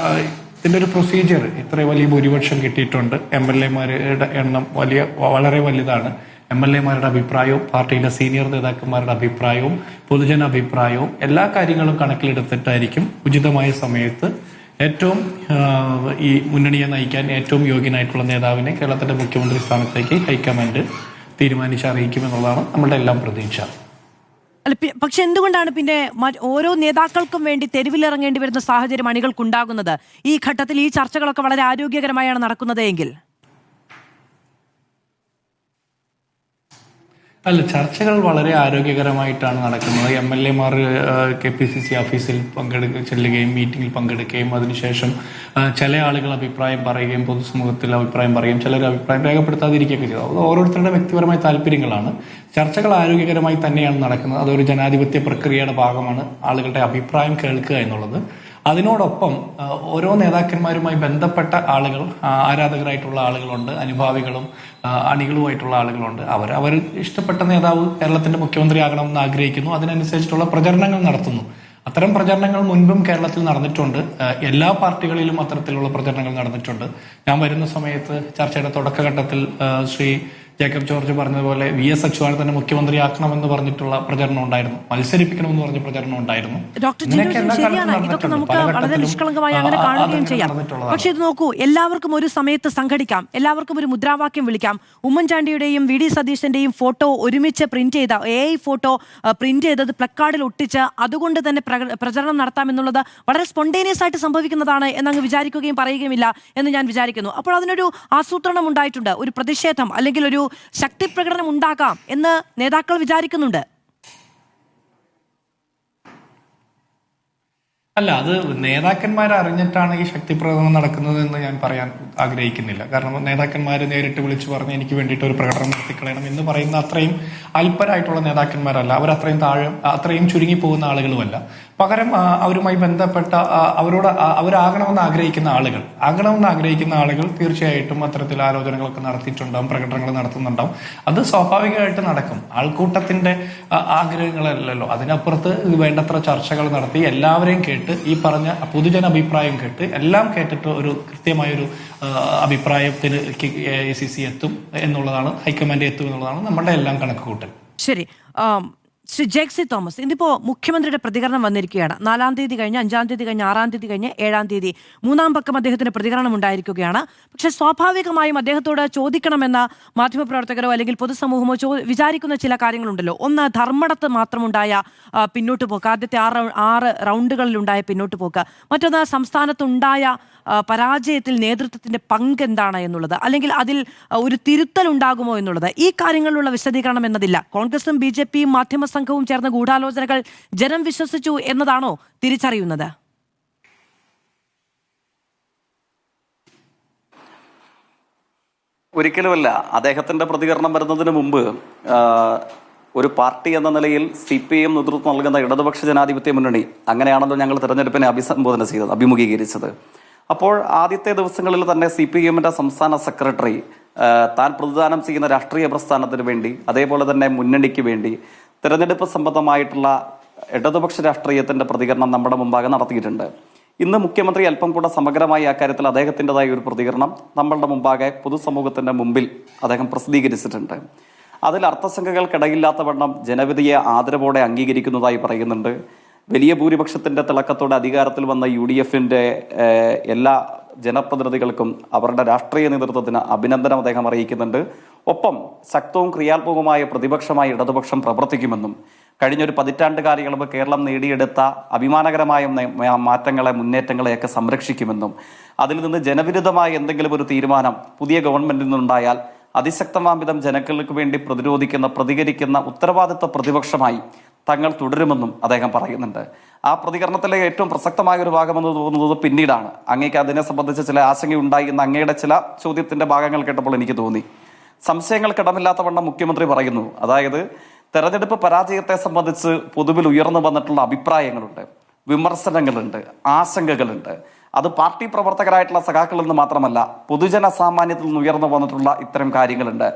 D: ഇതിന്റെ ഒരു പ്രൊസീജിയർ ഇത്ര വലിയ ഭൂരിപക്ഷം കിട്ടിയിട്ടുണ്ട്. MLA-മാരുടെ എണ്ണം വളരെ വലുതാണ്. MLA-മാരുടെ അഭിപ്രായവും പാർട്ടിയിലെ സീനിയർ നേതാക്കന്മാരുടെ അഭിപ്രായവും പൊതുജന അഭിപ്രായവും എല്ലാ കാര്യങ്ങളും കണക്കിലെടുത്തിട്ടായിരിക്കും ഉചിതമായ സമയത്ത് ഏറ്റവും ഈ മുന്നണിയെ നയിക്കാൻ ഏറ്റവും യോഗ്യനായിട്ടുള്ള നേതാവിനെ കേരളത്തിന്റെ മുഖ്യമന്ത്രി സ്ഥാനത്തേക്ക് ഹൈക്കമാൻഡ് തീരുമാനിച്ചറിയിക്കുമെന്നുള്ളതാണ് നമ്മുടെ എല്ലാം പ്രതീക്ഷ.
B: അല്ല, പക്ഷെ എന്തുകൊണ്ടാണ് പിന്നെ ഓരോ നേതാക്കൾക്കും വേണ്ടി തെരുവിലിറങ്ങേണ്ടി വരുന്ന സാഹചര്യം അണികൾക്കുണ്ടാകുന്നത്? ഈ ഘട്ടത്തിൽ ഈ ചർച്ചകളൊക്കെ വളരെ ആരോഗ്യകരമായാണ് നടക്കുന്നത് എങ്കിൽ
D: അല്ല, ചർച്ചകൾ വളരെ ആരോഗ്യകരമായിട്ടാണ് നടക്കുന്നത്. MLA-മാർ KPCC ഓഫീസിൽ ചെല്ലുകയും മീറ്റിംഗിൽ പങ്കെടുക്കുകയും അതിനുശേഷം ചില ആളുകൾ അഭിപ്രായം പറയുകയും പൊതുസമൂഹത്തിൽ അഭിപ്രായം പറയുകയും ചിലർ അഭിപ്രായം രേഖപ്പെടുത്താതിരിക്കുകയൊക്കെ ചെയ്തു. അത് ഓരോരുത്തരുടെ വ്യക്തിപരമായ താല്പര്യങ്ങളാണ്. ചർച്ചകൾ ആരോഗ്യകരമായി തന്നെയാണ് നടക്കുന്നത്. അതൊരു ജനാധിപത്യ പ്രക്രിയയുടെ ഭാഗമാണ് ആളുകളുടെ അഭിപ്രായം കേൾക്കുക എന്നുള്ളത്. അതിനോടൊപ്പം ഓരോ നേതാക്കന്മാരുമായി ബന്ധപ്പെട്ട ആളുകൾ, ആരാധകരായിട്ടുള്ള ആളുകളുണ്ട്, അനുഭാവികളും അണികളുമായിട്ടുള്ള ആളുകളുണ്ട്. അവർ ഇഷ്ടപ്പെട്ട നേതാവ് കേരളത്തിന്റെ മുഖ്യമന്ത്രി ആകണമെന്ന് ആഗ്രഹിക്കുന്നു. അതിനനുസരിച്ചിട്ടുള്ള പ്രചരണങ്ങൾ നടത്തുന്നു. അത്തരം പ്രചരണങ്ങൾ മുൻപും കേരളത്തിൽ നടന്നിട്ടുണ്ട്. എല്ലാ പാർട്ടികളിലും അത്തരത്തിലുള്ള പ്രചരണങ്ങൾ നടന്നിട്ടുണ്ട്. ഞാൻ വരുന്ന സമയത്ത് ചർച്ചയുടെ തുടക്കഘട്ടത്തിൽ ശ്രീ ജേക്കബ് ജോർജ് പറഞ്ഞതുപോലെ VS അച്യുതാനന്ദനെ മുഖ്യമന്ത്രിയാക്കണമെന്ന് പറഞ്ഞിട്ടുള്ള പ്രചരണം ഉണ്ടായിരുന്നു. മത്സരിപ്പിക്കണമെന്ന് പറഞ്ഞ പ്രചരണം ഉണ്ടായിരുന്നു.
B: ഇതൊക്കെ നമുക്ക് വളരെ നിഷ്കളങ്കമായി അങ്ങനെ കാണുകയും ചെയ്യാം. പക്ഷെ ഇത് നോക്കൂ, എല്ലാവർക്കും ഒരു സമയത്ത് സംഘടിക്കാം, എല്ലാവർക്കും ഒരു മുദ്രാവാക്യം വിളിക്കാം. ഉമ്മൻചാണ്ടിയുടെയും VD സതീശന്റെയും ഫോട്ടോ ഒരുമിച്ച് പ്രിന്റ് ചെയ്ത AI ഫോട്ടോ പ്രിന്റ് ചെയ്തത് പ്ലക്കാർഡിൽ ഒട്ടിച്ച് അതുകൊണ്ട് തന്നെ പ്രചരണം നടത്താമെന്നുള്ളത് വളരെ സ്പോണ്ടേനിയസ് ആയിട്ട് സംഭവിക്കുന്നതാണ് എന്നങ്ങ് വിചാരിക്കുകയും പറയുകയുമില്ല എന്ന് ഞാൻ വിചാരിക്കുന്നു. അപ്പോൾ അതിനൊരു ആസൂത്രണം ഉണ്ടായിട്ടുണ്ട്. ഒരു പ്രതിഷേധം അല്ലെങ്കിൽ ഒരു ശക്തി പ്രകടനം ഉണ്ടാക്കാം എന്ന് നേതാക്കൾ വിചാരിക്കുന്നുണ്ട്.
D: അല്ല, അത് നേതാക്കന്മാരെ അറിഞ്ഞിട്ടാണ് ഈ ശക്തി പ്രകടനം നടക്കുന്നത് എന്ന് ഞാൻ പറയാൻ ആഗ്രഹിക്കുന്നില്ല. കാരണം നേതാക്കന്മാരെ നേരിട്ട് വിളിച്ചു പറഞ്ഞ് എനിക്ക് വേണ്ടിയിട്ട് ഒരു പ്രകടനം നടത്തിക്കളയണം എന്ന് പറയുന്ന അത്രയും അല്പരായിട്ടുള്ള നേതാക്കന്മാരല്ല. അവർ അത്രയും ചുരുങ്ങി പോകുന്ന ആളുകളുമല്ല. പകരം അവരുമായി ബന്ധപ്പെട്ട അവരാകണമെന്ന് ആഗ്രഹിക്കുന്ന ആളുകൾ തീർച്ചയായിട്ടും അത്തരത്തിൽ ആലോചനകളൊക്കെ നടത്തിയിട്ടുണ്ടാവും, പ്രകടനങ്ങൾ നടത്തുന്നുണ്ടാവും. അത് സ്വാഭാവികമായിട്ട് നടക്കും. ആൾക്കൂട്ടത്തിന്റെ ആഗ്രഹങ്ങളല്ലല്ലോ. അതിനപ്പുറത്ത് വേണ്ടത്ര ചർച്ചകൾ നടത്തി എല്ലാവരെയും കേട്ട് ഈ പറഞ്ഞ പൊതുജന അഭിപ്രായം കേട്ട് എല്ലാം കേട്ടിട്ട് ഒരു കൃത്യമായൊരു അഭിപ്രായത്തിന് AICC എത്തും എന്നുള്ളതാണ്, ഹൈക്കമാൻഡ് എത്തും എന്നുള്ളതാണ് നമ്മുടെ എല്ലാം കണക്ക് കൂട്ടൽ.
B: ശരി, ശ്രീ ജേക്സി തോമസ്, ഇന്നിപ്പോൾ മുഖ്യമന്ത്രിയുടെ പ്രതികരണം വന്നിരിക്കുകയാണ്. 4-ാം തീയതി കഴിഞ്ഞ് 5-ാം തീയതി കഴിഞ്ഞ് 6-ാം തീയതി കഴിഞ്ഞ് 7-ാം തീയതി 3-ാം പക്കം അദ്ദേഹത്തിന് പ്രതികരണം ഉണ്ടായിരിക്കുകയാണ്. പക്ഷെ സ്വാഭാവികമായും അദ്ദേഹത്തോട് ചോദിക്കണമെന്ന മാധ്യമപ്രവർത്തകരോ അല്ലെങ്കിൽ പൊതുസമൂഹമോ വിചാരിക്കുന്ന ചില കാര്യങ്ങളുണ്ടല്ലോ. ഒന്ന്, ധർമ്മടത്ത് മാത്രമുണ്ടായ പിന്നോട്ട് പോക്ക്, ആദ്യത്തെ 6 റൗണ്ടുകളിലുണ്ടായ പിന്നോട്ട് പോക്ക്. മറ്റൊന്ന്, സംസ്ഥാനത്തുണ്ടായ പരാജയത്തിൽ നേതൃത്വത്തിന്റെ പങ്ക് എന്താണ് എന്നുള്ളത്, അല്ലെങ്കിൽ അതിൽ ഒരു തിരുത്തൽ ഉണ്ടാകുമോ എന്നുള്ളത്. ഈ കാര്യങ്ങളിലുള്ള വിശദീകരണം എന്നതില്ല. കോൺഗ്രസും BJPയും മാധ്യമ സംഘവും ചേർന്ന ഗൂഢാലോചനകൾ ജനം വിശ്വസിച്ചു എന്നതാണോ തിരിച്ചറിയുന്നത്?
E: ഒരിക്കലുമല്ല. അദ്ദേഹത്തിന്റെ പ്രതികരണം വരുന്നതിന് മുമ്പ് ഒരു പാർട്ടി എന്ന നിലയിൽ CPIM നേതൃത്വം നൽകുന്ന ഇടതുപക്ഷ ജനാധിപത്യ മുന്നണി, അങ്ങനെയാണല്ലോ ഞങ്ങൾ തെരഞ്ഞെടുപ്പിനെ അഭിമുഖീകരിച്ചത്. അപ്പോൾ ആദ്യത്തെ ദിവസങ്ങളിൽ തന്നെ CPIMന്റെ സംസ്ഥാന സെക്രട്ടറി താൻ പ്രതിദാനം ചെയ്യുന്ന രാഷ്ട്രീയ പ്രസ്ഥാനത്തിന് വേണ്ടി, അതേപോലെ തന്നെ മുന്നണിക്ക് വേണ്ടി തെരഞ്ഞെടുപ്പ് സംബന്ധമായിട്ടുള്ള ഇടതുപക്ഷ രാഷ്ട്രീയത്തിന്റെ പ്രതികരണം നമ്മുടെ മുമ്പാകെ നടത്തിയിട്ടുണ്ട്. ഇന്ന് മുഖ്യമന്ത്രി അല്പം കൂടെ സമഗ്രമായി അക്കാര്യത്തിൽ അദ്ദേഹത്തിൻ്റെതായ ഒരു പ്രതികരണം നമ്മളുടെ മുമ്പാകെ പൊതുസമൂഹത്തിന്റെ മുമ്പിൽ അദ്ദേഹം പ്രസിദ്ധീകരിച്ചിട്ടുണ്ട്. അതിൽ അർത്ഥശങ്കകൾക്കിടയില്ലാത്ത വണ്ണം ജനവിധിയെ ആദരവോടെ അംഗീകരിക്കുന്നതായി പറയുന്നുണ്ട്. വലിയ ഭൂരിപക്ഷത്തിന്റെ തിളക്കത്തോടെ അധികാരത്തിൽ വന്ന UDFന്റെ എല്ലാ ജനപ്രതിനിധികൾക്കും അവരുടെ രാഷ്ട്രീയ നേതൃത്വത്തിന് അഭിനന്ദനം അദ്ദേഹം അറിയിക്കുന്നുണ്ട്. ഒപ്പം ശക്തവും ക്രിയാത്മകവുമായ പ്രതിപക്ഷമായി ഇടതുപക്ഷം പ്രവർത്തിക്കുമെന്നും കഴിഞ്ഞൊരു പതിറ്റാണ്ട് കാലയളവ് കേരളം നേടിയെടുത്ത അഭിമാനകരമായ മാറ്റങ്ങളെ മുന്നേറ്റങ്ങളെയൊക്കെ സംരക്ഷിക്കുമെന്നും അതിൽ നിന്ന് ജനവിരുദ്ധമായ എന്തെങ്കിലും ഒരു തീരുമാനം പുതിയ ഗവൺമെന്റിൽ നിന്നുണ്ടായാൽ അതിശക്തമാംവിധം ജനങ്ങൾക്ക് വേണ്ടി പ്രതികരിക്കുന്ന ഉത്തരവാദിത്വ പ്രതിപക്ഷമായി തങ്ങൾ തുടരുമെന്നും അദ്ദേഹം പറയുന്നുണ്ട്. ആ പ്രതികരണത്തിലെ ഏറ്റവും പ്രസക്തമായ ഒരു ഭാഗമെന്ന് തോന്നുന്നത് പിന്നീടാണ്. അങ്ങേക്ക് അതിനെ സംബന്ധിച്ച് ചില ആശങ്കയുണ്ടായി എന്ന് അങ്ങയുടെ ചില ചോദ്യത്തിന്റെ ഭാഗങ്ങൾ കേട്ടപ്പോൾ എനിക്ക് തോന്നി. സംശയങ്ങൾക്കിടമില്ലാത്തവണ്ണം മുഖ്യമന്ത്രി പറയുന്നു, അതായത് തെരഞ്ഞെടുപ്പ് പരാജയത്തെ സംബന്ധിച്ച് പൊതുവിൽ ഉയർന്നു വന്നിട്ടുള്ള അഭിപ്രായങ്ങളുണ്ട്, വിമർശനങ്ങളുണ്ട്, ആശങ്കകളുണ്ട്. അത് പാർട്ടി പ്രവർത്തകരായിട്ടുള്ള സഖാക്കളിൽ നിന്ന് മാത്രമല്ല, പൊതുജന സാമാന്യത്തിൽ നിന്ന് ഉയർന്നു വന്നിട്ടുള്ള ഇത്തരം കാര്യങ്ങളുണ്ട്.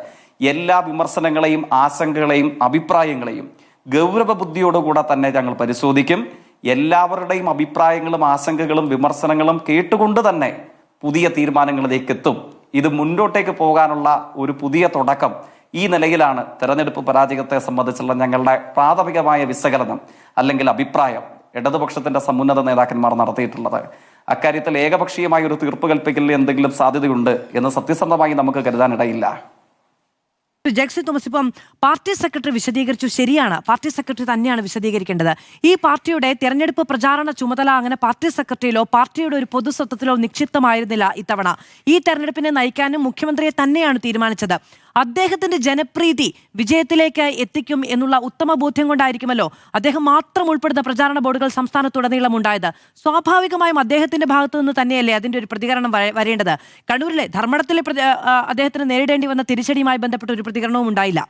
E: എല്ലാ വിമർശനങ്ങളെയും ആശങ്കകളെയും അഭിപ്രായങ്ങളെയും ഗൗരവ ബുദ്ധിയോടുകൂടെ തന്നെ ഞങ്ങൾ പരിശോധിക്കും. എല്ലാവരുടെയും അഭിപ്രായങ്ങളും ആശങ്കകളും വിമർശനങ്ങളും കേട്ടുകൊണ്ട് തന്നെ പുതിയ തീരുമാനങ്ങളിലേക്ക് എത്തും. ഇത് മുന്നോട്ടേക്ക് പോകാനുള്ള ഒരു പുതിയ തുടക്കം ഈ നിലയിലാണ് തെരഞ്ഞെടുപ്പ് പരാജയത്തെ സംബന്ധിച്ചുള്ള ഞങ്ങളുടെ പ്രാഥമികമായ വിശകലനം അല്ലെങ്കിൽ അഭിപ്രായം ഇടതുപക്ഷത്തിന്റെ സമുന്നത നേതാക്കന്മാർ നടത്തിയിട്ടുള്ളത്. അക്കാര്യത്തിൽ ഏകപക്ഷീയമായ ഒരു തീർപ്പ് കൽപ്പിക്കലിൽ എന്തെങ്കിലും സാധ്യതയുണ്ട് എന്ന് സത്യസന്ധമായി നമുക്ക് കരുതാനിടയില്ല.
B: ജെക്സി തോമസ്, ഇപ്പം പാർട്ടി സെക്രട്ടറി വിശദീകരിച്ചു, ശരിയാണ്, പാർട്ടി സെക്രട്ടറി തന്നെയാണ് വിശദീകരിക്കേണ്ടത്. ഈ പാർട്ടിയുടെ തെരഞ്ഞെടുപ്പ് പ്രചാരണ ചുമതല അങ്ങനെ പാർട്ടി സെക്രട്ടറിയിലോ പാർട്ടിയുടെ ഒരു പൊതുസ്വത്വത്തിലോ നിക്ഷിപ്തമായിരുന്നില്ല ഇത്തവണ. ഈ തെരഞ്ഞെടുപ്പിനെ നയിക്കാനും മുഖ്യമന്ത്രിയെ തന്നെയാണ് തീരുമാനിച്ചത്. അദ്ദേഹത്തിന്റെ ജനപ്രീതി വിജയത്തിലേക്ക് എത്തിക്കും എന്നുള്ള ഉത്തമ ബോധ്യം കൊണ്ടായിരിക്കുമല്ലോ അദ്ദേഹം മാത്രം ഉൾപ്പെടുന്ന പ്രചാരണ ബോർഡുകൾ സംസ്ഥാനത്തുടനീളം ഉണ്ടായത്. സ്വാഭാവികമായും അദ്ദേഹത്തിന്റെ ഭാഗത്തു നിന്ന് തന്നെയല്ലേ അതിന്റെ ഒരു പ്രതികരണം വരേണ്ടത്. കണ്ണൂരിലെ ധർമ്മടത്തിലെ അദ്ദേഹത്തിന് നേരിടേണ്ടി വന്ന തിരിച്ചടിയുമായി ബന്ധപ്പെട്ട ഒരു പ്രതികരണവും ഉണ്ടായില്ല.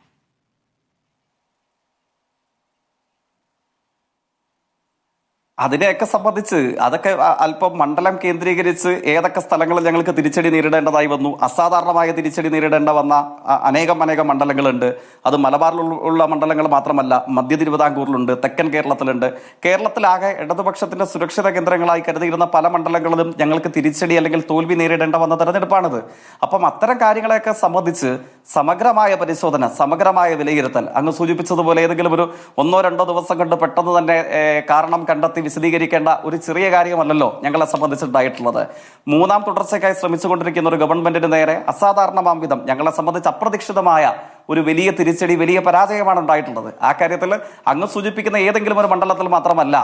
E: അതിനെയൊക്കെ സംബന്ധിച്ച് അതൊക്കെ അല്പം മണ്ഡലം കേന്ദ്രീകരിച്ച് ഏതൊക്കെ സ്ഥലങ്ങളിൽ ഞങ്ങൾക്ക് തിരിച്ചടി നേരിടേണ്ടതായി വന്നു, അസാധാരണമായ തിരിച്ചടി നേരിടേണ്ട വന്ന അനേകം മണ്ഡലങ്ങളുണ്ട്. അത് മലബാറിലുള്ള മണ്ഡലങ്ങൾ മാത്രമല്ല, മധ്യ തിരുവിതാംകൂറിലുണ്ട്, തെക്കൻ കേരളത്തിലുണ്ട്. കേരളത്തിലാകെ ഇടതുപക്ഷത്തിന്റെ സുരക്ഷിത കേന്ദ്രങ്ങളായി കരുതിയിരുന്ന പല മണ്ഡലങ്ങളിലും ഞങ്ങൾക്ക് തിരിച്ചടി അല്ലെങ്കിൽ തോൽവി നേരിടേണ്ട വന്ന തെരഞ്ഞെടുപ്പാണിത്. അപ്പം അത്തരം കാര്യങ്ങളെയൊക്കെ സംബന്ധിച്ച് സമഗ്രമായ പരിശോധന, സമഗ്രമായ വിലയിരുത്തൽ, അങ്ങ് സൂചിപ്പിച്ചതുപോലെ ഏതെങ്കിലും ഒരു 1-2 ദിവസം കൊണ്ട് പെട്ടെന്ന് തന്നെ കാരണം കണ്ടെത്തി വിശദീകരിക്കേണ്ട ഒരു ചെറിയ കാര്യമല്ലല്ലോ ഞങ്ങളെ സംബന്ധിച്ചിട്ടുണ്ടായിട്ടുള്ളത്. മൂന്നാം തുടർച്ചയ്ക്കായി ശ്രമിച്ചുകൊണ്ടിരിക്കുന്ന ഒരു ഗവൺമെന്റിന് നേരെ അസാധാരണമാം വിധം ഞങ്ങളെ സംബന്ധിച്ച് അപ്രതീക്ഷിതമായ ഒരു വലിയ തിരിച്ചടി, വലിയ പരാജയമാണ് ഉണ്ടായിട്ടുള്ളത്. ആ കാര്യത്തിൽ അങ്ങ് സൂചിപ്പിക്കുന്ന ഏതെങ്കിലും ഒരു മണ്ഡലത്തിൽ മാത്രമല്ല,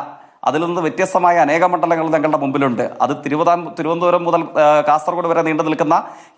E: അതിൽ നിന്ന് വ്യത്യസ്തമായ അനേകം മണ്ഡലങ്ങൾ ഞങ്ങളുടെ മുമ്പിലുണ്ട്. അത് തിരുവനന്തപുരം മുതൽ കാസർഗോഡ് വരെ നീണ്ടു നിൽക്കുന്ന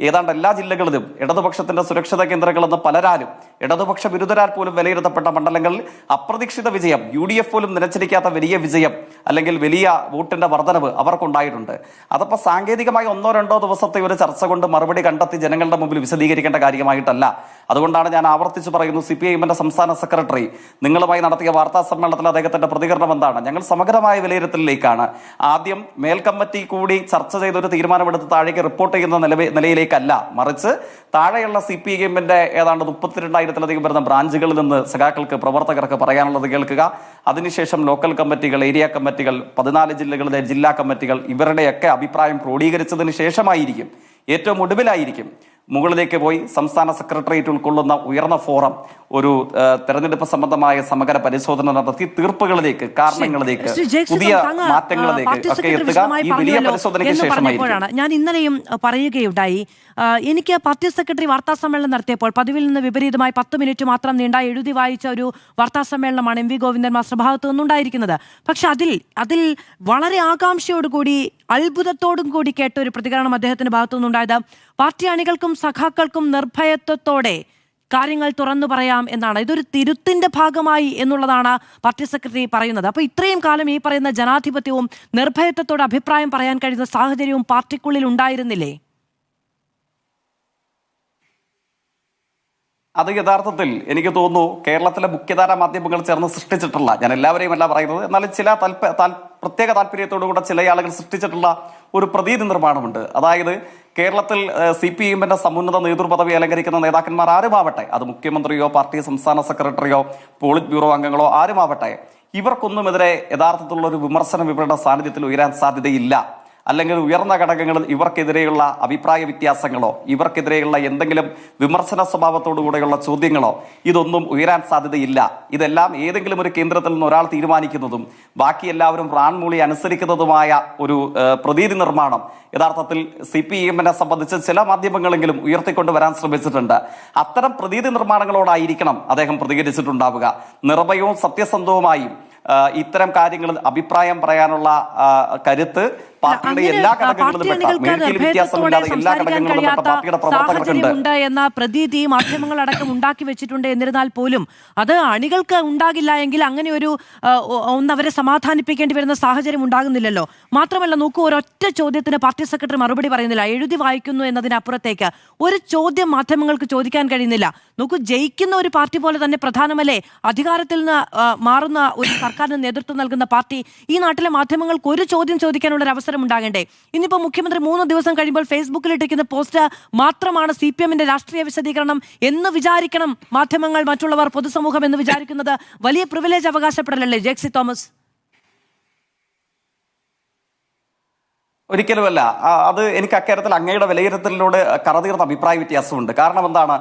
E: ഏതാണ്ട് എല്ലാ ജില്ലകളിലും ഇടതുപക്ഷത്തിന്റെ സുരക്ഷിത കേന്ദ്രങ്ങളെന്ന് പലരാലും ഇടതുപക്ഷ വിരുദ്ധരാൽ പോലും വിലയിരുത്തപ്പെട്ട മണ്ഡലങ്ങളിൽ അപ്രതീക്ഷിത വിജയം, UDF പോലും നിലച്ചിരിക്കാത്ത വലിയ വിജയം അല്ലെങ്കിൽ വലിയ വോട്ടിന്റെ വർധനവ് അവർക്കുണ്ടായിട്ടുണ്ട്. അതപ്പോൾ സാങ്കേതികമായി 1-2 ദിവസത്തെ ഒരു ചർച്ച കൊണ്ട് മറുപടി കണ്ടെത്തി ജനങ്ങളുടെ മുമ്പിൽ വിശദീകരിക്കേണ്ട കാര്യമായിട്ടല്ല. അതുകൊണ്ടാണ് ഞാൻ ആവർത്തിച്ച് പറയുന്നു, CPIMന്റെ സംസ്ഥാന സെക്രട്ടറി നിങ്ങളുമായി നടത്തിയ വാർത്താ സമ്മേളനത്തിൽ അദ്ദേഹത്തിന്റെ പ്രതികരണം എന്താണ്? ഞങ്ങൾ സമഗ്രമായ വിലയിരുത്തലിലേക്കാണ്. ആദ്യം മേൽക്കമ്മിറ്റി കൂടി ചർച്ച ചെയ്തൊരു തീരുമാനമെടുത്ത് താഴേക്ക് റിപ്പോർട്ട് ചെയ്യുന്ന നിലയിലേക്കല്ല, മറിച്ച് താഴെയുള്ള CPIMന്റെ ഏതാണ്ട് 32,000-ലധികം വരുന്ന ബ്രാഞ്ചുകളിൽ നിന്ന് സഖാക്കൾക്ക്, പ്രവർത്തകർക്ക് പറയാനുള്ളത് കേൾക്കുക. അതിനുശേഷം ലോക്കൽ കമ്മിറ്റികൾ, ഏരിയ കമ്മിറ്റികൾ, 14 ജില്ലകളിലെ ജില്ലാ കമ്മിറ്റികൾ, ഇവരുടെയൊക്കെ അഭിപ്രായം ക്രോഡീകരിച്ചതിന് ശേഷമായിരിക്കും, ഏറ്റവും ഒടുവിലായിരിക്കും മുകളിലേക്ക് പോയി സംസ്ഥാന സെക്രട്ടേറിയറ്റ് ഉൾക്കൊള്ളുന്ന ഉയർന്ന ഫോറം ഒരു തെരഞ്ഞെടുപ്പ് സംബന്ധമായ സമഗ്ര പരിശോധന നടത്തി തീർപ്പുകളിലേക്ക്, കാരണങ്ങളിലേക്ക്, പുതിയ മാറ്റങ്ങളിലേക്ക് ഒക്കെ എത്തുക. ഈ വലിയ പരിശോധനയ്ക്ക് ശേഷമായിരിക്കും.
B: ഞാൻ ഇന്നലെയും പറയുകയുണ്ടായി, എനിക്ക് പാർട്ടി സെക്രട്ടറി വാർത്താ സമ്മേളനം നടത്തിയപ്പോൾ പതിവിൽ നിന്ന് വിപരീതമായി 10 മിനിറ്റ് മാത്രം നീണ്ട എഴുതി വായിച്ച ഒരു വാർത്താ സമ്മേളനമാണ് MV ഗോവിന്ദൻ മാസ്റ്റർ ഭാഗത്തു നിന്നുണ്ടായിരിക്കുന്നത്. പക്ഷെ അതിൽ വളരെ ആകാംക്ഷയോടുകൂടി, അത്ഭുതത്തോടും കൂടി കേട്ട ഒരു പ്രതികരണം അദ്ദേഹത്തിന്റെ ഭാഗത്തു നിന്നുണ്ടായത്, പാർട്ടി അണികൾക്കും സഖാക്കൾക്കും നിർഭയത്വത്തോടെ കാര്യങ്ങൾ തുറന്നു പറയാം എന്നാണ്. ഇതൊരു തിരുത്തിന്റെ ഭാഗമായി എന്നുള്ളതാണ് പാർട്ടി സെക്രട്ടറി പറയുന്നത്. അപ്പോൾ ഇത്രയും കാലം ഈ പറയുന്ന ജനാധിപത്യവും നിർഭയത്വത്തോടെ അഭിപ്രായം പറയാൻ കഴിയുന്ന സാഹചര്യവും പാർട്ടിക്കുള്ളിൽ ഉണ്ടായിരുന്നില്ലേ?
E: അത് യഥാർത്ഥത്തിൽ എനിക്ക് തോന്നുന്നു കേരളത്തിലെ മുഖ്യധാര മാധ്യമങ്ങൾ ചേർന്ന് സൃഷ്ടിച്ചിട്ടുള്ള, ഞാൻ എല്ലാവരെയും അല്ല പറയുന്നത്, എന്നാലും ചില പ്രത്യേക താല്പര്യത്തോടുകൂടെ ചില ആളുകൾ സൃഷ്ടിച്ചിട്ടുള്ള ഒരു പ്രതീതി നിർമ്മാണമുണ്ട്. അതായത് കേരളത്തിൽ CPIMന്റെ സമുന്നത നേതൃപദവി അലങ്കരിക്കുന്ന നേതാക്കന്മാർ ആരുമാവട്ടെ, അത് മുഖ്യമന്ത്രിയോ പാർട്ടി സംസ്ഥാന സെക്രട്ടറിയോ പോളിറ്റ് ബ്യൂറോ അംഗങ്ങളോ ആരുമാവട്ടെ, ഇവർക്കൊന്നുമെതിരെ യഥാർത്ഥത്തിലുള്ള ഒരു വിമർശനം ഇവരുടെ സാന്നിധ്യത്തിൽ ഉയരാൻ സാധ്യതയില്ല. അല്ലെങ്കിൽ ഉയർന്ന ഘടകങ്ങളിൽ ഇവർക്കെതിരെയുള്ള അഭിപ്രായ വ്യത്യാസങ്ങളോ ഇവർക്കെതിരെയുള്ള എന്തെങ്കിലും വിമർശന സ്വഭാവത്തോടുകൂടെയുള്ള ചോദ്യങ്ങളോ ഇതൊന്നും ഉയരാൻ സാധ്യതയില്ല. ഇതെല്ലാം ഏതെങ്കിലും ഒരു കേന്ദ്രത്തിൽ നിന്ന് ഒരാൾ തീരുമാനിക്കുന്നതും ബാക്കി എല്ലാവരും റാൺമൂളി അനുസരിക്കുന്നതുമായ ഒരു പ്രതീതി നിർമ്മാണം യഥാർത്ഥത്തിൽ CPM-നെ സംബന്ധിച്ച് ചില മാധ്യമങ്ങളെങ്കിലും ഉയർത്തിക്കൊണ്ടുവരാൻ ശ്രമിച്ചിട്ടുണ്ട്. അത്തരം പ്രതീതി നിർമ്മാണങ്ങളോടായിരിക്കണം അദ്ദേഹം പ്രതികരിച്ചിട്ടുണ്ടാവുക. നിർഭയവും സത്യസന്ധവുമായും ഇത്തരം കാര്യങ്ങളിൽ അഭിപ്രായം പറയാനുള്ള കരുത്ത് പാർട്ടിയുടെ എല്ലാ ഘടകങ്ങളിലും വ്യത്യാസമില്ലാതെ എല്ലാ ഘടകങ്ങളിലും പാർട്ടിയുടെ പ്രവർത്തകർക്കുണ്ട്
B: എന്ന പ്രതീതി മാധ്യമങ്ങളടക്കം ഉണ്ടാക്കി വെച്ചിട്ടുണ്ട്. എന്നിരുന്നാൽ പോലും അത് അണികൾക്ക് ഉണ്ടാകില്ല എങ്കിൽ അങ്ങനെ ഒരു അവരെ സമാധാനിപ്പിക്കേണ്ടി വരുന്ന സാഹചര്യം ഉണ്ടാകുന്നില്ലല്ലോ. മാത്രമല്ല നോക്കൂ, ഒരൊറ്റ ചോദ്യത്തിന് പാർട്ടി സെക്രട്ടറി മറുപടി പറയുന്നില്ല. എഴുതി വായിക്കുന്നു എന്നതിനപ്പുറത്തേക്ക് ഒരു ചോദ്യം മാധ്യമങ്ങൾക്ക് ചോദിക്കാൻ കഴിയുന്നില്ല. നോക്കൂ, ജയിക്കുന്ന ഒരു പാർട്ടി പോലെ തന്നെ പ്രധാനമല്ലേ അധികാരത്തിൽ നിന്ന് മാറുന്ന ഒരു സർക്കാരിന് നേതൃത്വം നൽകുന്ന പാർട്ടി. ഈ നാട്ടിലെ മാധ്യമങ്ങൾക്ക് ഒരു ചോദ്യം ചോദിക്കാനുള്ള അവസരം ഉണ്ടാകണ്ടേ? ഇന്നിപ്പോ മുഖ്യമന്ത്രി 3 ദിവസം കഴിയുമ്പോൾ ഫേസ്ബുക്കിൽ ഇട്ടിരിക്കുന്ന പോസ്റ്റ് മാത്രമാണ് CPM-ന്റെ രാഷ്ട്രീയ വിശദീകരണം എന്ന് വിചാരിക്കണം മാധ്യമങ്ങൾ, മറ്റുള്ളവർ, പൊതുസമൂഹം എന്ന് വിചാരിക്കുന്നത് വലിയ പ്രിവിലേജ് അവകാശപ്പെടലല്ലേ ജെക്സി തോമസ്?
E: ഒരിക്കലുമല്ല. അത് എനിക്ക് അക്കാര്യത്തിൽ അങ്ങയുടെ വിലയിരുത്തലിനോട് കറതീർന്ന അഭിപ്രായ വ്യത്യാസമുണ്ട്. കാരണം എന്താണ്,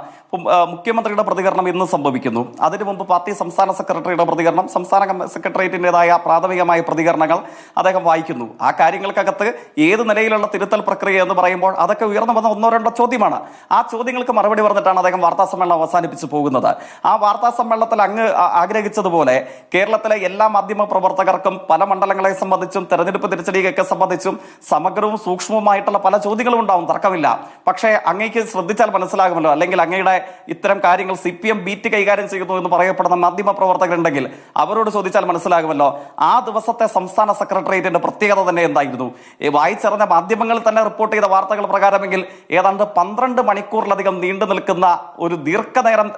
E: മുഖ്യമന്ത്രിയുടെ പ്രതികരണം ഇന്ന് സംഭവിക്കുന്നു. അതിനു മുമ്പ് പാർട്ടി സംസ്ഥാന സെക്രട്ടറിയുടെ പ്രതികരണം, സംസ്ഥാന സെക്രട്ടേറിയറ്റിൻ്റെതായ പ്രാഥമികമായ പ്രതികരണങ്ങൾ അദ്ദേഹം വായിക്കുന്നു. ആ കാര്യങ്ങൾക്കകത്ത് ഏത് നിലയിലുള്ള തിരുത്തൽ പ്രക്രിയ എന്ന് പറയുമ്പോൾ അതൊക്കെ ഉയർന്നു വന്ന 1-2 ചോദ്യമാണ്. ആ ചോദ്യങ്ങൾക്ക് മറുപടി പറഞ്ഞിട്ടാണ് അദ്ദേഹം വാർത്താ സമ്മേളനം അവസാനിപ്പിച്ചു പോകുന്നത്. ആ വാർത്താ സമ്മേളനത്തിൽ അങ്ങ് ആഗ്രഹിച്ചതുപോലെ കേരളത്തിലെ എല്ലാ മാധ്യമ പ്രവർത്തകർക്കും പല മണ്ഡലങ്ങളെ സംബന്ധിച്ചും തെരഞ്ഞെടുപ്പ് തിരിച്ചടിയൊക്കെ സംബന്ധിച്ചും സമഗ്രവും സൂക്ഷ്മവുമായിട്ടുള്ള പല ചോദ്യങ്ങളും ഉണ്ടാവും, തർക്കമില്ല. പക്ഷേ അങ്ങേക്ക് ശ്രദ്ധിച്ചാൽ മനസ്സിലാകുമല്ലോ, അല്ലെങ്കിൽ അങ്ങയുടെ ഇത്തരം കാര്യങ്ങൾ CPM ബീറ്റ് കൈകാര്യം ചെയ്യുന്നു എന്ന് പറയപ്പെടുന്ന മാധ്യമ പ്രവർത്തകരുണ്ടെങ്കിൽ അവരോട് ചോദിച്ചാൽ മനസ്സിലാകുമല്ലോ ആ ദിവസത്തെ സംസ്ഥാന സെക്രട്ടേറിയറ്റിന്റെ പ്രത്യേകത തന്നെ എന്തായിരുന്നു. വായിച്ചറിഞ്ഞ മാധ്യമങ്ങളിൽ തന്നെ റിപ്പോർട്ട് ചെയ്ത വാർത്തകൾ പ്രകാരമെങ്കിൽ ഏതാണ്ട് 12 മണിക്കൂറിലധികം നീണ്ടു നിൽക്കുന്ന ഒരു ദീർഘനേരം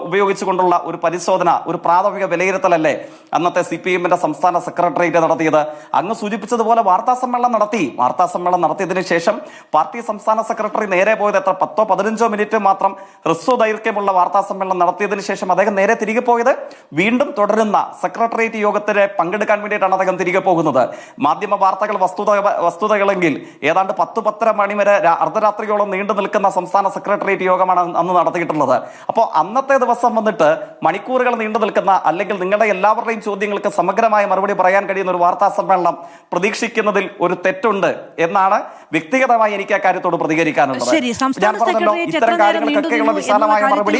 E: ഉപയോഗിച്ചുകൊണ്ടുള്ള ഒരു പരിശോധന, ഒരു പ്രാഥമിക വിലയിരുത്തലല്ലേ അന്നത്തെ CPM-ന്റെ സംസ്ഥാന സെക്രട്ടേറിയറ്റ് നടത്തിയത്. അങ്ങ് സൂചിപ്പിച്ചതുപോലെ വാർത്താ സമ്മേളനം നടത്തിയതിനു ശേഷം പാർട്ടി സംസ്ഥാന സെക്രട്ടറി നേരെ പോയത് എത്ര 10-15 മിനിറ്റ് മാത്രം ഹ്രസ്വ ദൈർഘ്യമുള്ള വാർത്താ സമ്മേളനം നടത്തിയതിനു ശേഷം അദ്ദേഹം നേരെ തിരികെ പോയത് വീണ്ടും തുടരുന്ന സെക്രട്ടേറിയറ്റ് യോഗത്തിന് പങ്കെടുക്കാൻ വേണ്ടിയിട്ടാണ് അദ്ദേഹം തിരികെ പോകുന്നത്. മാധ്യമ വാർത്തകൾ വസ്തുതകളെങ്കിൽ ഏതാണ്ട് 10-10:30 മണി വരെ അർദ്ധരാത്രിയോളം നീണ്ടു നിൽക്കുന്ന സംസ്ഥാന സെക്രട്ടേറിയറ്റ് യോഗമാണ് അന്ന് നടത്തിയിട്ടുള്ളത്. അപ്പോൾ അന്നത്തെ ദിവസം വന്നിട്ട് മണിക്കൂറുകൾ നീണ്ടു നിൽക്കുന്ന, അല്ലെങ്കിൽ നിങ്ങളുടെ എല്ലാവരുടെയും ചോദ്യങ്ങൾക്ക് സമഗ്രമായ മറുപടി പറയാൻ കഴിയുന്ന ഒരു വാർത്താ സമ്മേളനം പ്രതീക്ഷിക്കുന്നതിൽ ഒരു തെറ്റുണ്ട് എന്നാണ് വ്യക്തിഗതമായി എനിക്ക് ആ കാര്യത്തോട് പ്രതികരിക്കാനുള്ളത്.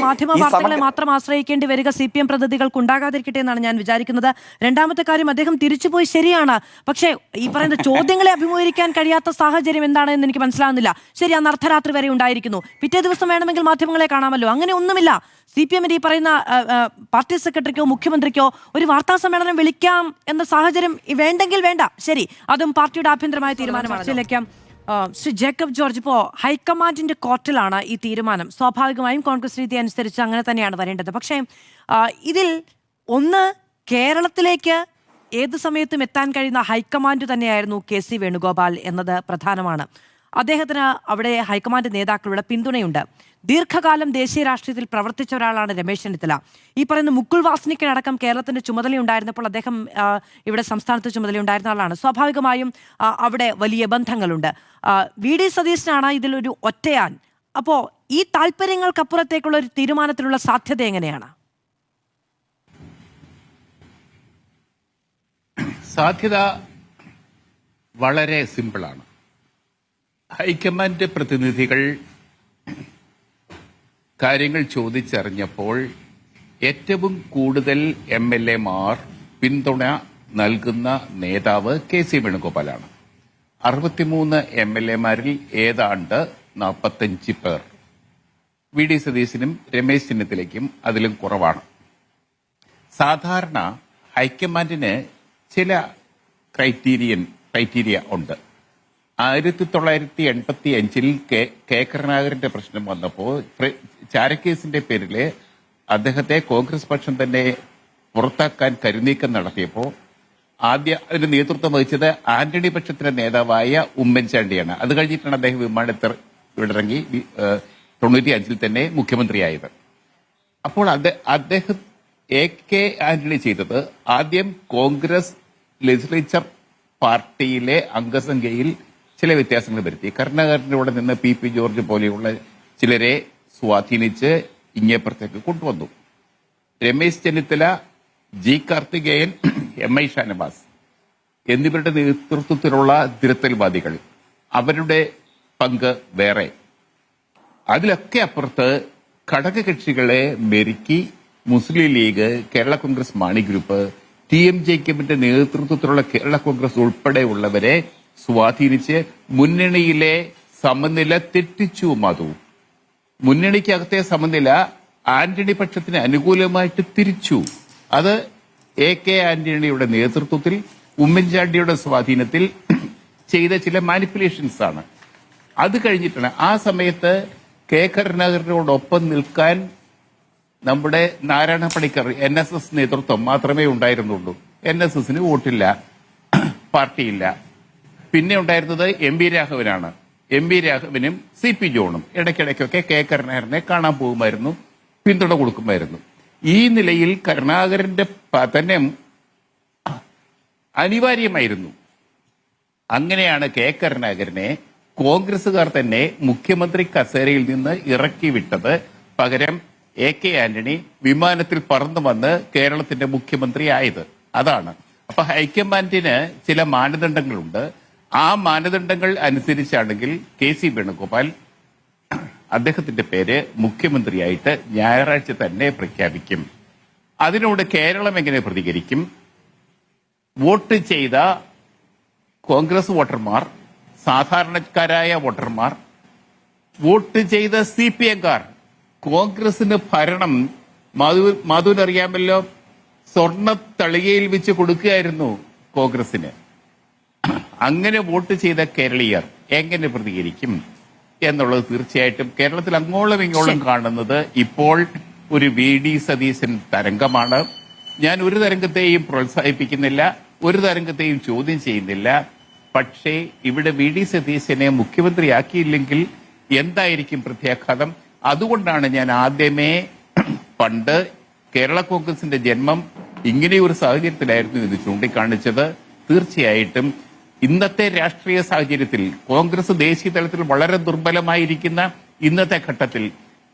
B: മാധ്യമവാർത്തകളെ മാത്രം ആശ്രയിക്കേണ്ടി വരിക CPM പ്രതിനിധികൾക്ക് ഉണ്ടാകാതിരിക്കട്ടെ എന്നാണ് ഞാൻ വിചാരിക്കുന്നത്. രണ്ടാമത്തെ കാര്യം, അദ്ദേഹം തിരിച്ചുപോയി ശരിയാണ്, പക്ഷേ ഈ പറയുന്ന ചോദ്യങ്ങളെ അഭിമുഖീകരിക്കാൻ കഴിയാത്ത സാഹചര്യം എന്താണെന്ന് എനിക്ക് മനസ്സിലാവുന്നില്ല. ശരി, അന്ന് അർദ്ധരാത്രി വരെ ഉണ്ടായിരിക്കുന്നു, പിറ്റേ ദിവസം വേണമെങ്കിൽ മാധ്യമങ്ങളെ കാണാമല്ലോ. അങ്ങനെ ഒന്നുമില്ല. CPM-ന്റെ ഈ പറയുന്ന പാർട്ടി സെക്രട്ടറിക്കോ മുഖ്യമന്ത്രിക്കോ ഒരു വാർത്താ സമ്മേളനം വിളിക്കാം എന്ന സാഹചര്യം വേണ്ടെങ്കിൽ വേണ്ട, ശരി, അതും പാർട്ടിയുടെ ആഭ്യന്തരമായ തീരുമാനമാണ്. ശ്രീ ജേക്കബ് ജോർജ്, ഇപ്പോൾ ഹൈക്കമാൻഡിന്റെ കോർട്ടിലാണ് ഈ തീരുമാനം. സ്വാഭാവികമായും കോൺഗ്രസ് രീതി അനുസരിച്ച് അങ്ങനെ തന്നെയാണ് വരേണ്ടത്. പക്ഷേ ഇതിൽ ഒന്ന്, കേരളത്തിലേക്ക് ഏത് സമയത്തും എത്താൻ കഴിയുന്ന ഹൈക്കമാൻഡ് തന്നെയായിരുന്നു KC വേണുഗോപാൽ എന്നത് പ്രധാനമാണ്. അദ്ദേഹത്തിന് അവിടെ ഹൈക്കമാൻഡ് നേതാക്കളുടെ പിന്തുണയുണ്ട്. ദീർഘകാലം ദേശീയ രാഷ്ട്രീയത്തിൽ പ്രവർത്തിച്ച ഒരാളാണ് രമേശ് ചെന്നിത്തല. ഈ പറയുന്ന മുകുൾ വാസ്നിക്കിനടക്കം കേരളത്തിന്റെ ചുമതലയുണ്ടായിരുന്നപ്പോൾ അദ്ദേഹം ഇവിടെ സംസ്ഥാനത്ത് ചുമതലയുണ്ടായിരുന്ന ആളാണ്. സ്വാഭാവികമായും അവിടെ വലിയ ബന്ധങ്ങളുണ്ട്. VD സതീശനാണ് ഇതിലൊരു ഒറ്റയാൻ. അപ്പോൾ ഈ താല്പര്യങ്ങൾക്കപ്പുറത്തേക്കുള്ള ഒരു തീരുമാനത്തിലുള്ള സാധ്യത എങ്ങനെയാണ്?
C: സാധ്യത വളരെ സിമ്പിളാണ്. ഹൈക്കമാൻഡ് പ്രതിനിധികൾ കാര്യങ്ങൾ ചോദിച്ചറിഞ്ഞപ്പോൾ ഏറ്റവും കൂടുതൽ MLA-മാർ പിന്തുണ നൽകുന്ന നേതാവ് KC വേണുഗോപാലാണ്. 63 MLA-മാരിൽ ഏതാണ്ട് 45 പേർ VD സതീശനും രമേശ് ചെന്നിത്തലയ്ക്കും അതിലും കുറവാണ്. സാധാരണ ഹൈക്കമാൻഡിന് ചില ക്രൈറ്റീരിയ ഉണ്ട്. 1985-ൽ കെ കരുണാകരന്റെ പ്രശ്നം വന്നപ്പോൾ ചാരക്കേസിന്റെ പേരിൽ അദ്ദേഹത്തെ കോൺഗ്രസ് പക്ഷം തന്നെ പുറത്താക്കാൻ കരുനീക്കം നടത്തിയപ്പോൾ അതിന് നേതൃത്വം വഹിച്ചത് ആന്റണി പക്ഷത്തിന്റെ നേതാവായ ഉമ്മൻചാണ്ടിയാണ്. അത് കഴിഞ്ഞിട്ടാണ് അദ്ദേഹം വിമാനത്തിൽ ഇറങ്ങി 95-ൽ തന്നെ മുഖ്യമന്ത്രിയായത്. അപ്പോൾ അദ്ദേഹം AK ആന്റണി ചെയ്തത് ആദ്യം കോൺഗ്രസ് ലെജിസ്ലേച്ചർ പാർട്ടിയിലെ അംഗസംഖ്യയിൽ ചില വ്യത്യാസങ്ങൾ വരുത്തി. കരുണാകരന്റെ കൂടെ നിന്ന് PP ജോർജ് പോലെയുള്ള ചിലരെ സ്വാധീനിച്ച് ഇങ്ങേപ്പുറത്തേക്ക് കൊണ്ടുവന്നു. രമേശ് ചെന്നിത്തല, G കാർത്തികേയൻ, MI ഷാനവാസ് എന്നിവരുടെ നേതൃത്വത്തിലുള്ള തിരുത്തൽവാദികൾ, അവരുടെ പങ്ക് വേറെ. അതിലൊക്കെ അപ്പുറത്ത് ഘടകകക്ഷികളെ മെരുക്കി Muslim League, Kerala Congress Mani group, TM ജേക്കബിന്റെ നേതൃത്വത്തിലുള്ള കേരള കോൺഗ്രസ് ഉൾപ്പെടെയുള്ളവരെ സ്വാധീനിച്ച് മുന്നണിയിലെ സമനില തെറ്റിച്ചു. മുന്നണിക്കകത്തെ സമനില ആന്റണി പക്ഷത്തിന് അനുകൂലമായിട്ട് തിരിച്ചു. അത് AK ആന്റണിയുടെ നേതൃത്വത്തിൽ, ഉമ്മൻചാണ്ടിയുടെ സ്വാധീനത്തിൽ ചെയ്ത ചില മാനിപ്പുലേഷൻസ് ആണ്. അത് കഴിഞ്ഞിട്ടാണ് ആ സമയത്ത് കരുണാകരനോടൊപ്പം നിൽക്കാൻ നമ്മുടെ നാരായണ പണിക്കർ NSS നേതൃത്വം മാത്രമേ ഉണ്ടായിരുന്നുള്ളൂ. NSSന് വോട്ടില്ല, പാർട്ടിയില്ല. പിന്നെ ഉണ്ടായിരുന്നത് MB രാഘവനാണ്. MB രാഘവനും CP ജോണും ഇടയ്ക്കിടയ്ക്കൊക്കെ കരുണാകരനെ കാണാൻ പോകുമായിരുന്നു, പിന്തുണ കൊടുക്കുമായിരുന്നു. ഈ നിലയിൽ കരുണാകരന്റെ പതനം അനിവാര്യമായിരുന്നു. അങ്ങനെയാണ് കരുണാകരനെ കോൺഗ്രസുകാർ തന്നെ മുഖ്യമന്ത്രി കസേരയിൽ നിന്ന് ഇറക്കി വിട്ടത്. പകരം AK ആന്റണി വിമാനത്തിൽ പറന്നു വന്ന് കേരളത്തിന്റെ മുഖ്യമന്ത്രി ആയത്. അതാണ്. അപ്പൊ ഹൈക്കമാൻഡിന് ചില മാനദണ്ഡങ്ങളുണ്ട്. ആ മാനദണ്ഡങ്ങൾ അനുസരിച്ചാണെങ്കിൽ KC വേണുഗോപാൽ അദ്ദേഹത്തിന്റെ പേര് മുഖ്യമന്ത്രിയായിട്ട് ഞായറാഴ്ച തന്നെ പ്രഖ്യാപിക്കും. അതിനോട് കേരളം എങ്ങനെ പ്രതികരിക്കും? വോട്ട് ചെയ്ത കോൺഗ്രസ് വോട്ടർമാർ, സാധാരണക്കാരായ വോട്ടർമാർ, വോട്ട് ചെയ്ത CPMകാർ, കോൺഗ്രസിന് ഭരണം മാധുവിനറിയാമല്ലോ, സ്വർണ്ണ തളികയിൽ വെച്ച് കൊടുക്കുകയായിരുന്നു കോൺഗ്രസിന്. അങ്ങനെ വോട്ട് ചെയ്ത കേരളീയർ എങ്ങനെ പ്രതികരിക്കും എന്നുള്ളത് തീർച്ചയായിട്ടും കേരളത്തിൽ അങ്ങോളം ഇങ്ങോളം കാണുന്നത് ഇപ്പോൾ ഒരു VD സതീശൻ തരംഗമാണ്. ഞാൻ ഒരു തരംഗത്തെയും പ്രോത്സാഹിപ്പിക്കുന്നില്ല, ഒരു തരംഗത്തെയും ചോദ്യം ചെയ്യുന്നില്ല. പക്ഷേ ഇവിടെ VD സതീശനെ മുഖ്യമന്ത്രിയാക്കിയില്ലെങ്കിൽ എന്തായിരിക്കും പ്രത്യാഘാതം? അതുകൊണ്ടാണ് ഞാൻ ആദ്യമേ പണ്ട് കേരള കോൺഗ്രസിന്റെ ജന്മം ഇങ്ങനെയൊരു സാഹചര്യത്തിലായിരുന്നു ഇത് ചൂണ്ടിക്കാണിച്ചത്. തീർച്ചയായിട്ടും ഇന്നത്തെ രാഷ്ട്രീയ സാഹചര്യത്തിൽ കോൺഗ്രസ് ദേശീയ തലത്തിൽ വളരെ ദുർബലമായിരിക്കുന്ന ഇന്നത്തെ ഘട്ടത്തിൽ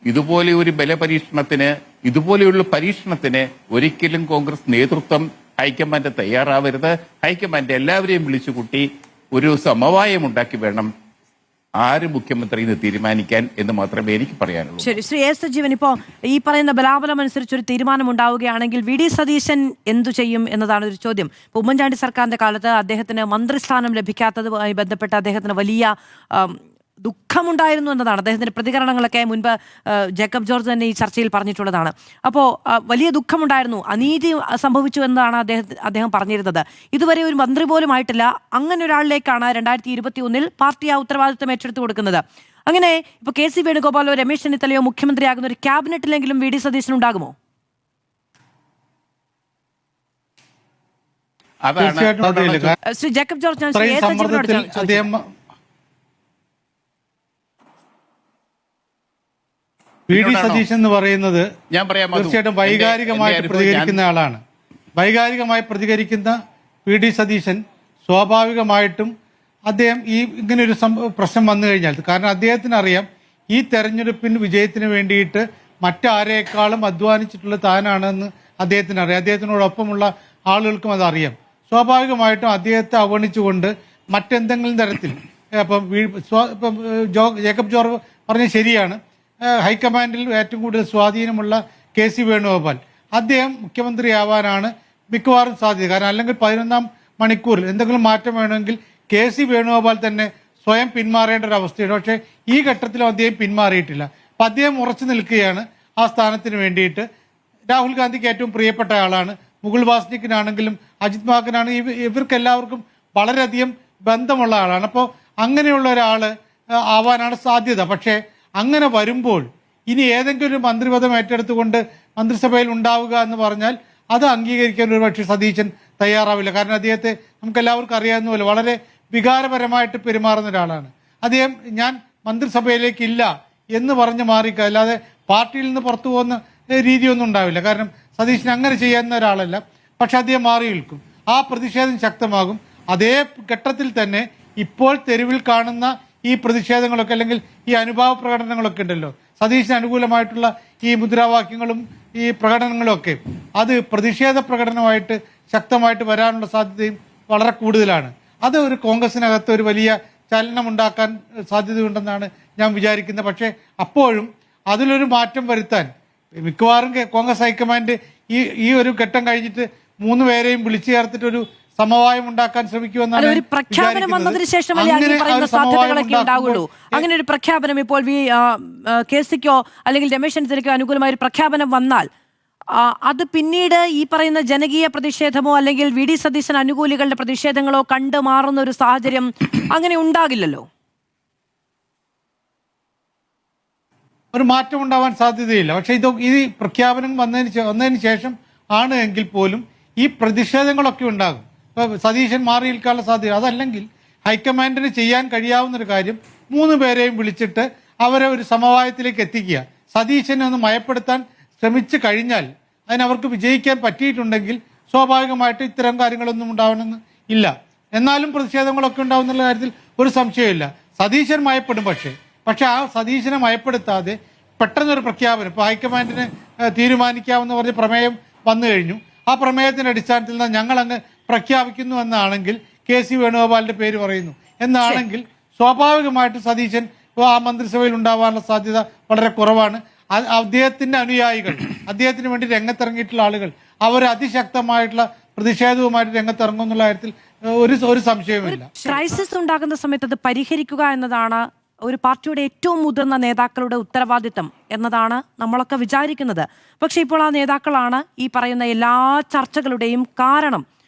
C: ഇതുപോലെ ഒരു ബലപരീക്ഷണത്തിന്, ഇതുപോലെയുള്ള പരീക്ഷണത്തിന് ഒരിക്കലും കോൺഗ്രസ് നേതൃത്വം, ഹൈക്കമാൻഡ് തയ്യാറാവരുത്. ഹൈക്കമാൻഡ് എല്ലാവരെയും വിളിച്ചുകൂട്ടി ഒരു സമവായം ഉണ്ടാക്കി വേണം ആര് മുഖ്യമന്ത്രി എന്ന് തീരുമാനിക്കാൻ എന്ന് മാത്രമേ എനിക്ക് പറയാനുള്ളൂ.
B: ശരി, ശ്രീ എസ് സജീവൻ, ഇപ്പോ ഈ പറയുന്ന ബലാബലം അനുസരിച്ച് ഒരു തീരുമാനം ഉണ്ടാവുകയാണെങ്കിൽ VD സതീശൻ എന്തു ചെയ്യും എന്നതാണ് ഒരു ചോദ്യം. ഇപ്പൊ ഉമ്മൻചാണ്ടി സർക്കാരിന്റെ കാലത്ത് അദ്ദേഹത്തിന് മന്ത്രിസ്ഥാനം ലഭിക്കാത്തതുമായി ബന്ധപ്പെട്ട് അദ്ദേഹത്തിന് വലിയ ദുഃഖമുണ്ടായിരുന്നു എന്നതാണ് അദ്ദേഹത്തിന്റെ പ്രതികരണങ്ങളൊക്കെ മുൻപ് ജേക്കബ് ജോർജ് തന്നെ ഈ ചർച്ചയിൽ പറഞ്ഞിട്ടുള്ളതാണ്. അപ്പോൾ വലിയ ദുഃഖമുണ്ടായിരുന്നു, അനീതി സംഭവിച്ചു എന്നതാണ് അദ്ദേഹം പറഞ്ഞിരുന്നത്. ഇതുവരെ ഒരു മന്ത്രി പോലും ആയിട്ടില്ല. അങ്ങനെ ഒരാളിലേക്കാണ് 2021 പാർട്ടി ആ ഉത്തരവാദിത്വം ഏറ്റെടുത്തു കൊടുക്കുന്നത്. അങ്ങനെ ഇപ്പൊ KC വേണുഗോപാലോ രമേശ് ചെന്നിത്തലയോ മുഖ്യമന്ത്രിയാകുന്ന ഒരു ക്യാബിനറ്റിലെങ്കിലും VD സതീശൻ ഉണ്ടാകുമോ? ശ്രീ ജേക്കബ് ജോർജ്, ഞാൻ ശ്രീ എസ് സജീവനോട് ചോദിച്ചു.
A: VD സതീശൻ എന്ന് പറയുന്നത് തീർച്ചയായിട്ടും വൈകാരികമായിട്ട് പ്രതികരിക്കുന്ന ആളാണ്. വൈകാരികമായി പ്രതികരിക്കുന്ന VD സതീശൻ സ്വാഭാവികമായിട്ടും അദ്ദേഹം ഇങ്ങനെ ഒരു പ്രശ്നം വന്നു കഴിഞ്ഞാൽ, കാരണം അദ്ദേഹത്തിന് അറിയാം ഈ തെരഞ്ഞെടുപ്പിന് വിജയത്തിന് വേണ്ടിയിട്ട് മറ്റാരേക്കാളും അധ്വാനിച്ചിട്ടുള്ള താനാണെന്ന് അദ്ദേഹത്തിന് അറിയാം. അദ്ദേഹത്തിനോടൊപ്പമുള്ള ആളുകൾക്കും അതറിയാം. സ്വാഭാവികമായിട്ടും അദ്ദേഹത്തെ അവഗണിച്ചുകൊണ്ട് മറ്റെന്തെങ്കിലും തരത്തിൽ ഇപ്പം ജേക്കബ് ജോർജ് പറഞ്ഞത് ശരിയാണ്. ഹൈക്കമാൻഡിൽ ഏറ്റവും കൂടുതൽ സ്വാധീനമുള്ള KC വേണുഗോപാൽ, അദ്ദേഹം മുഖ്യമന്ത്രിയാവാനാണ് മിക്കവാറും സാധ്യത. കാരണം അല്ലെങ്കിൽ 11ാം മണിക്കൂറിൽ എന്തെങ്കിലും മാറ്റം വേണമെങ്കിൽ KC വേണുഗോപാൽ തന്നെ സ്വയം പിന്മാറേണ്ട ഒരു അവസ്ഥയാണ്. പക്ഷേ ഈ ഘട്ടത്തിലും അദ്ദേഹം പിന്മാറിയിട്ടില്ല. അപ്പം അദ്ദേഹം ഉറച്ചു നിൽക്കുകയാണ് ആ സ്ഥാനത്തിന് വേണ്ടിയിട്ട്. രാഹുൽ ഗാന്ധിക്ക് ഏറ്റവും പ്രിയപ്പെട്ട ആളാണ്. മുകുൾ വാസ്നിക്കിനാണെങ്കിലും അജിത് മാക്കനാണെങ്കിലും ഇവർക്കെല്ലാവർക്കും വളരെയധികം ബന്ധമുള്ള ആളാണ്. അപ്പോൾ അങ്ങനെയുള്ള ഒരാൾ ആവാനാണ് സാധ്യത. പക്ഷേ അങ്ങനെ വരുമ്പോൾ ഇനി ഏതെങ്കിലും ഒരു മന്ത്രിപദം ഏറ്റെടുത്തുകൊണ്ട് മന്ത്രിസഭയിൽ ഉണ്ടാവുക എന്ന് പറഞ്ഞാൽ അത് അംഗീകരിക്കാൻ ഒരു പക്ഷേ സതീശൻ തയ്യാറാവില്ല. കാരണം അദ്ദേഹത്തെ നമുക്ക് എല്ലാവർക്കും അറിയാവുന്ന പോലെ വളരെ വികാരപരമായിട്ട് പെരുമാറുന്ന ഒരാളാണ് അദ്ദേഹം. ഞാൻ മന്ത്രിസഭയിലേക്ക് ഇല്ല എന്ന് പറഞ്ഞ് മാറിക്ക, അല്ലാതെ പാർട്ടിയിൽ നിന്ന് പുറത്തു പോകുന്ന രീതിയൊന്നും ഉണ്ടാവില്ല. കാരണം സതീശൻ അങ്ങനെ ചെയ്യുന്ന ഒരാളല്ല. പക്ഷെ അദ്ദേഹം മാറി നിൽക്കും. ആ പ്രതിഷേധം ശക്തമാകും. അതേ ഘട്ടത്തിൽ തന്നെ ഇപ്പോൾ തെരുവിൽ കാണുന്ന ഈ പ്രതിഷേധങ്ങളൊക്കെ അല്ലെങ്കിൽ ഈ അനുഭാവ പ്രകടനങ്ങളൊക്കെ ഉണ്ടല്ലോ, സതീശന് അനുകൂലമായിട്ടുള്ള ഈ മുദ്രാവാക്യങ്ങളും ഈ പ്രകടനങ്ങളും ഒക്കെ അത് പ്രതിഷേധ പ്രകടനമായിട്ട് ശക്തമായിട്ട് വരാനുള്ള സാധ്യതയും വളരെ കൂടുതലാണ്. അത് ഒരു കോൺഗ്രസിനകത്ത് ഒരു വലിയ ചലനമുണ്ടാക്കാൻ സാധ്യതയുണ്ടെന്നാണ് ഞാൻ വിചാരിക്കുന്നത്. പക്ഷേ അപ്പോഴും അതിലൊരു മാറ്റം വരുത്താൻ മിക്കവാറും കോൺഗ്രസ് ഹൈക്കമാൻഡ് ഈ ഒരു ഘട്ടം കഴിഞ്ഞിട്ട് 3 പേരെയും വിളിച്ചു ചേർത്തിട്ട് ഒരു സമവായം ഉണ്ടാക്കാൻ ശ്രമിക്കുമെന്നാണ്
B: ഒരു പ്രഖ്യാപനം വന്നതിന് ശേഷമല്ലേ അങ്ങനെ പറയുന്ന സാധ്യതകളൊക്കെ ഉണ്ടാവുള്ളൂ. അങ്ങനെ ഒരു പ്രഖ്യാപനം ഇപ്പോൾ കെ.സിക്കോ അല്ലെങ്കിൽ രമേശ് ചെന്നിത്തലയ്ക്കോ അനുകൂലമായ ഒരു പ്രഖ്യാപനം വന്നാൽ അത് പിന്നീട് ഈ പറയുന്ന ജനകീയ പ്രതിഷേധമോ അല്ലെങ്കിൽ വി ഡി സതീശൻ അനുകൂലികളുടെ പ്രതിഷേധങ്ങളോ കണ്ടു മാറുന്ന ഒരു സാഹചര്യം അങ്ങനെ ഉണ്ടാകില്ലല്ലോ.
A: ഒരു മാറ്റം ഉണ്ടാവാൻ സാധ്യതയില്ല. പക്ഷേ ഈ പ്രഖ്യാപനം വന്നതിന് ശേഷം ആണ് എങ്കിൽ പോലും ഈ പ്രതിഷേധങ്ങളൊക്കെ ഉണ്ടാകും. സതീശൻ മാറി നിൽക്കാനുള്ള സാധ്യത. അതല്ലെങ്കിൽ ഹൈക്കമാൻഡിന് ചെയ്യാൻ കഴിയാവുന്നൊരു കാര്യം 3 പേരെയും വിളിച്ചിട്ട് അവരെ ഒരു സമവായത്തിലേക്ക് എത്തിക്കുക. സതീശനെ ഒന്ന് മയപ്പെടുത്താൻ ശ്രമിച്ചു കഴിഞ്ഞാൽ അതിനവർക്ക് വിജയിക്കാൻ പറ്റിയിട്ടുണ്ടെങ്കിൽ സ്വാഭാവികമായിട്ട് ഇത്തരം കാര്യങ്ങളൊന്നും ഉണ്ടാവണമെന്ന് ഇല്ല. എന്നാലും പ്രതിഷേധങ്ങളൊക്കെ ഉണ്ടാവുന്നുള്ള കാര്യത്തിൽ ഒരു സംശയമില്ല. സതീശൻ മയപ്പെടും. പക്ഷെ ആ സതീശനെ മയപ്പെടുത്താതെ പെട്ടെന്നൊരു പ്രഖ്യാപനം ഇപ്പോൾ ഹൈക്കമാൻഡിന് തീരുമാനിക്കാമെന്ന് പറഞ്ഞ പ്രമേയം വന്നു കഴിഞ്ഞു. ആ പ്രമേയത്തിന്റെ അടിസ്ഥാനത്തിൽ ഞങ്ങൾ അങ്ങ് പ്രഖ്യാപിക്കുന്നു എന്നാണെങ്കിൽ കെ.സി. വേണുഗോപാലിന്റെ പേര് പറയുന്നു എന്നാണെങ്കിൽ സ്വാഭാവികമായിട്ട് സതീശൻ ആ മന്ത്രിസഭയിൽ ഉണ്ടാവാനുള്ള സാധ്യത വളരെ കുറവാണ്. അദ്ദേഹത്തിന്റെ അനുയായികൾ, അദ്ദേഹത്തിന് വേണ്ടി രംഗത്തിറങ്ങിയിട്ടുള്ള ആളുകൾ അവർ അതിശക്തമായിട്ടുള്ള പ്രതിഷേധവുമായിട്ട് രംഗത്തിറങ്ങും എന്നുള്ള കാര്യത്തിൽ ഒരു സംശയവുമില്ല.
B: ക്രൈസിസ് ഉണ്ടാകുന്ന സമയത്ത് അത് പരിഹരിക്കുക എന്നതാണ് ഒരു പാർട്ടിയുടെ ഏറ്റവും മുതിർന്ന നേതാക്കളുടെ ഉത്തരവാദിത്തം എന്നതാണ് നമ്മളൊക്കെ വിചാരിക്കുന്നത്. പക്ഷെ ഇപ്പോൾ ആ നേതാക്കളാണ് ഈ പറയുന്ന എല്ലാ ചർച്ചകളുടെയും കാരണം,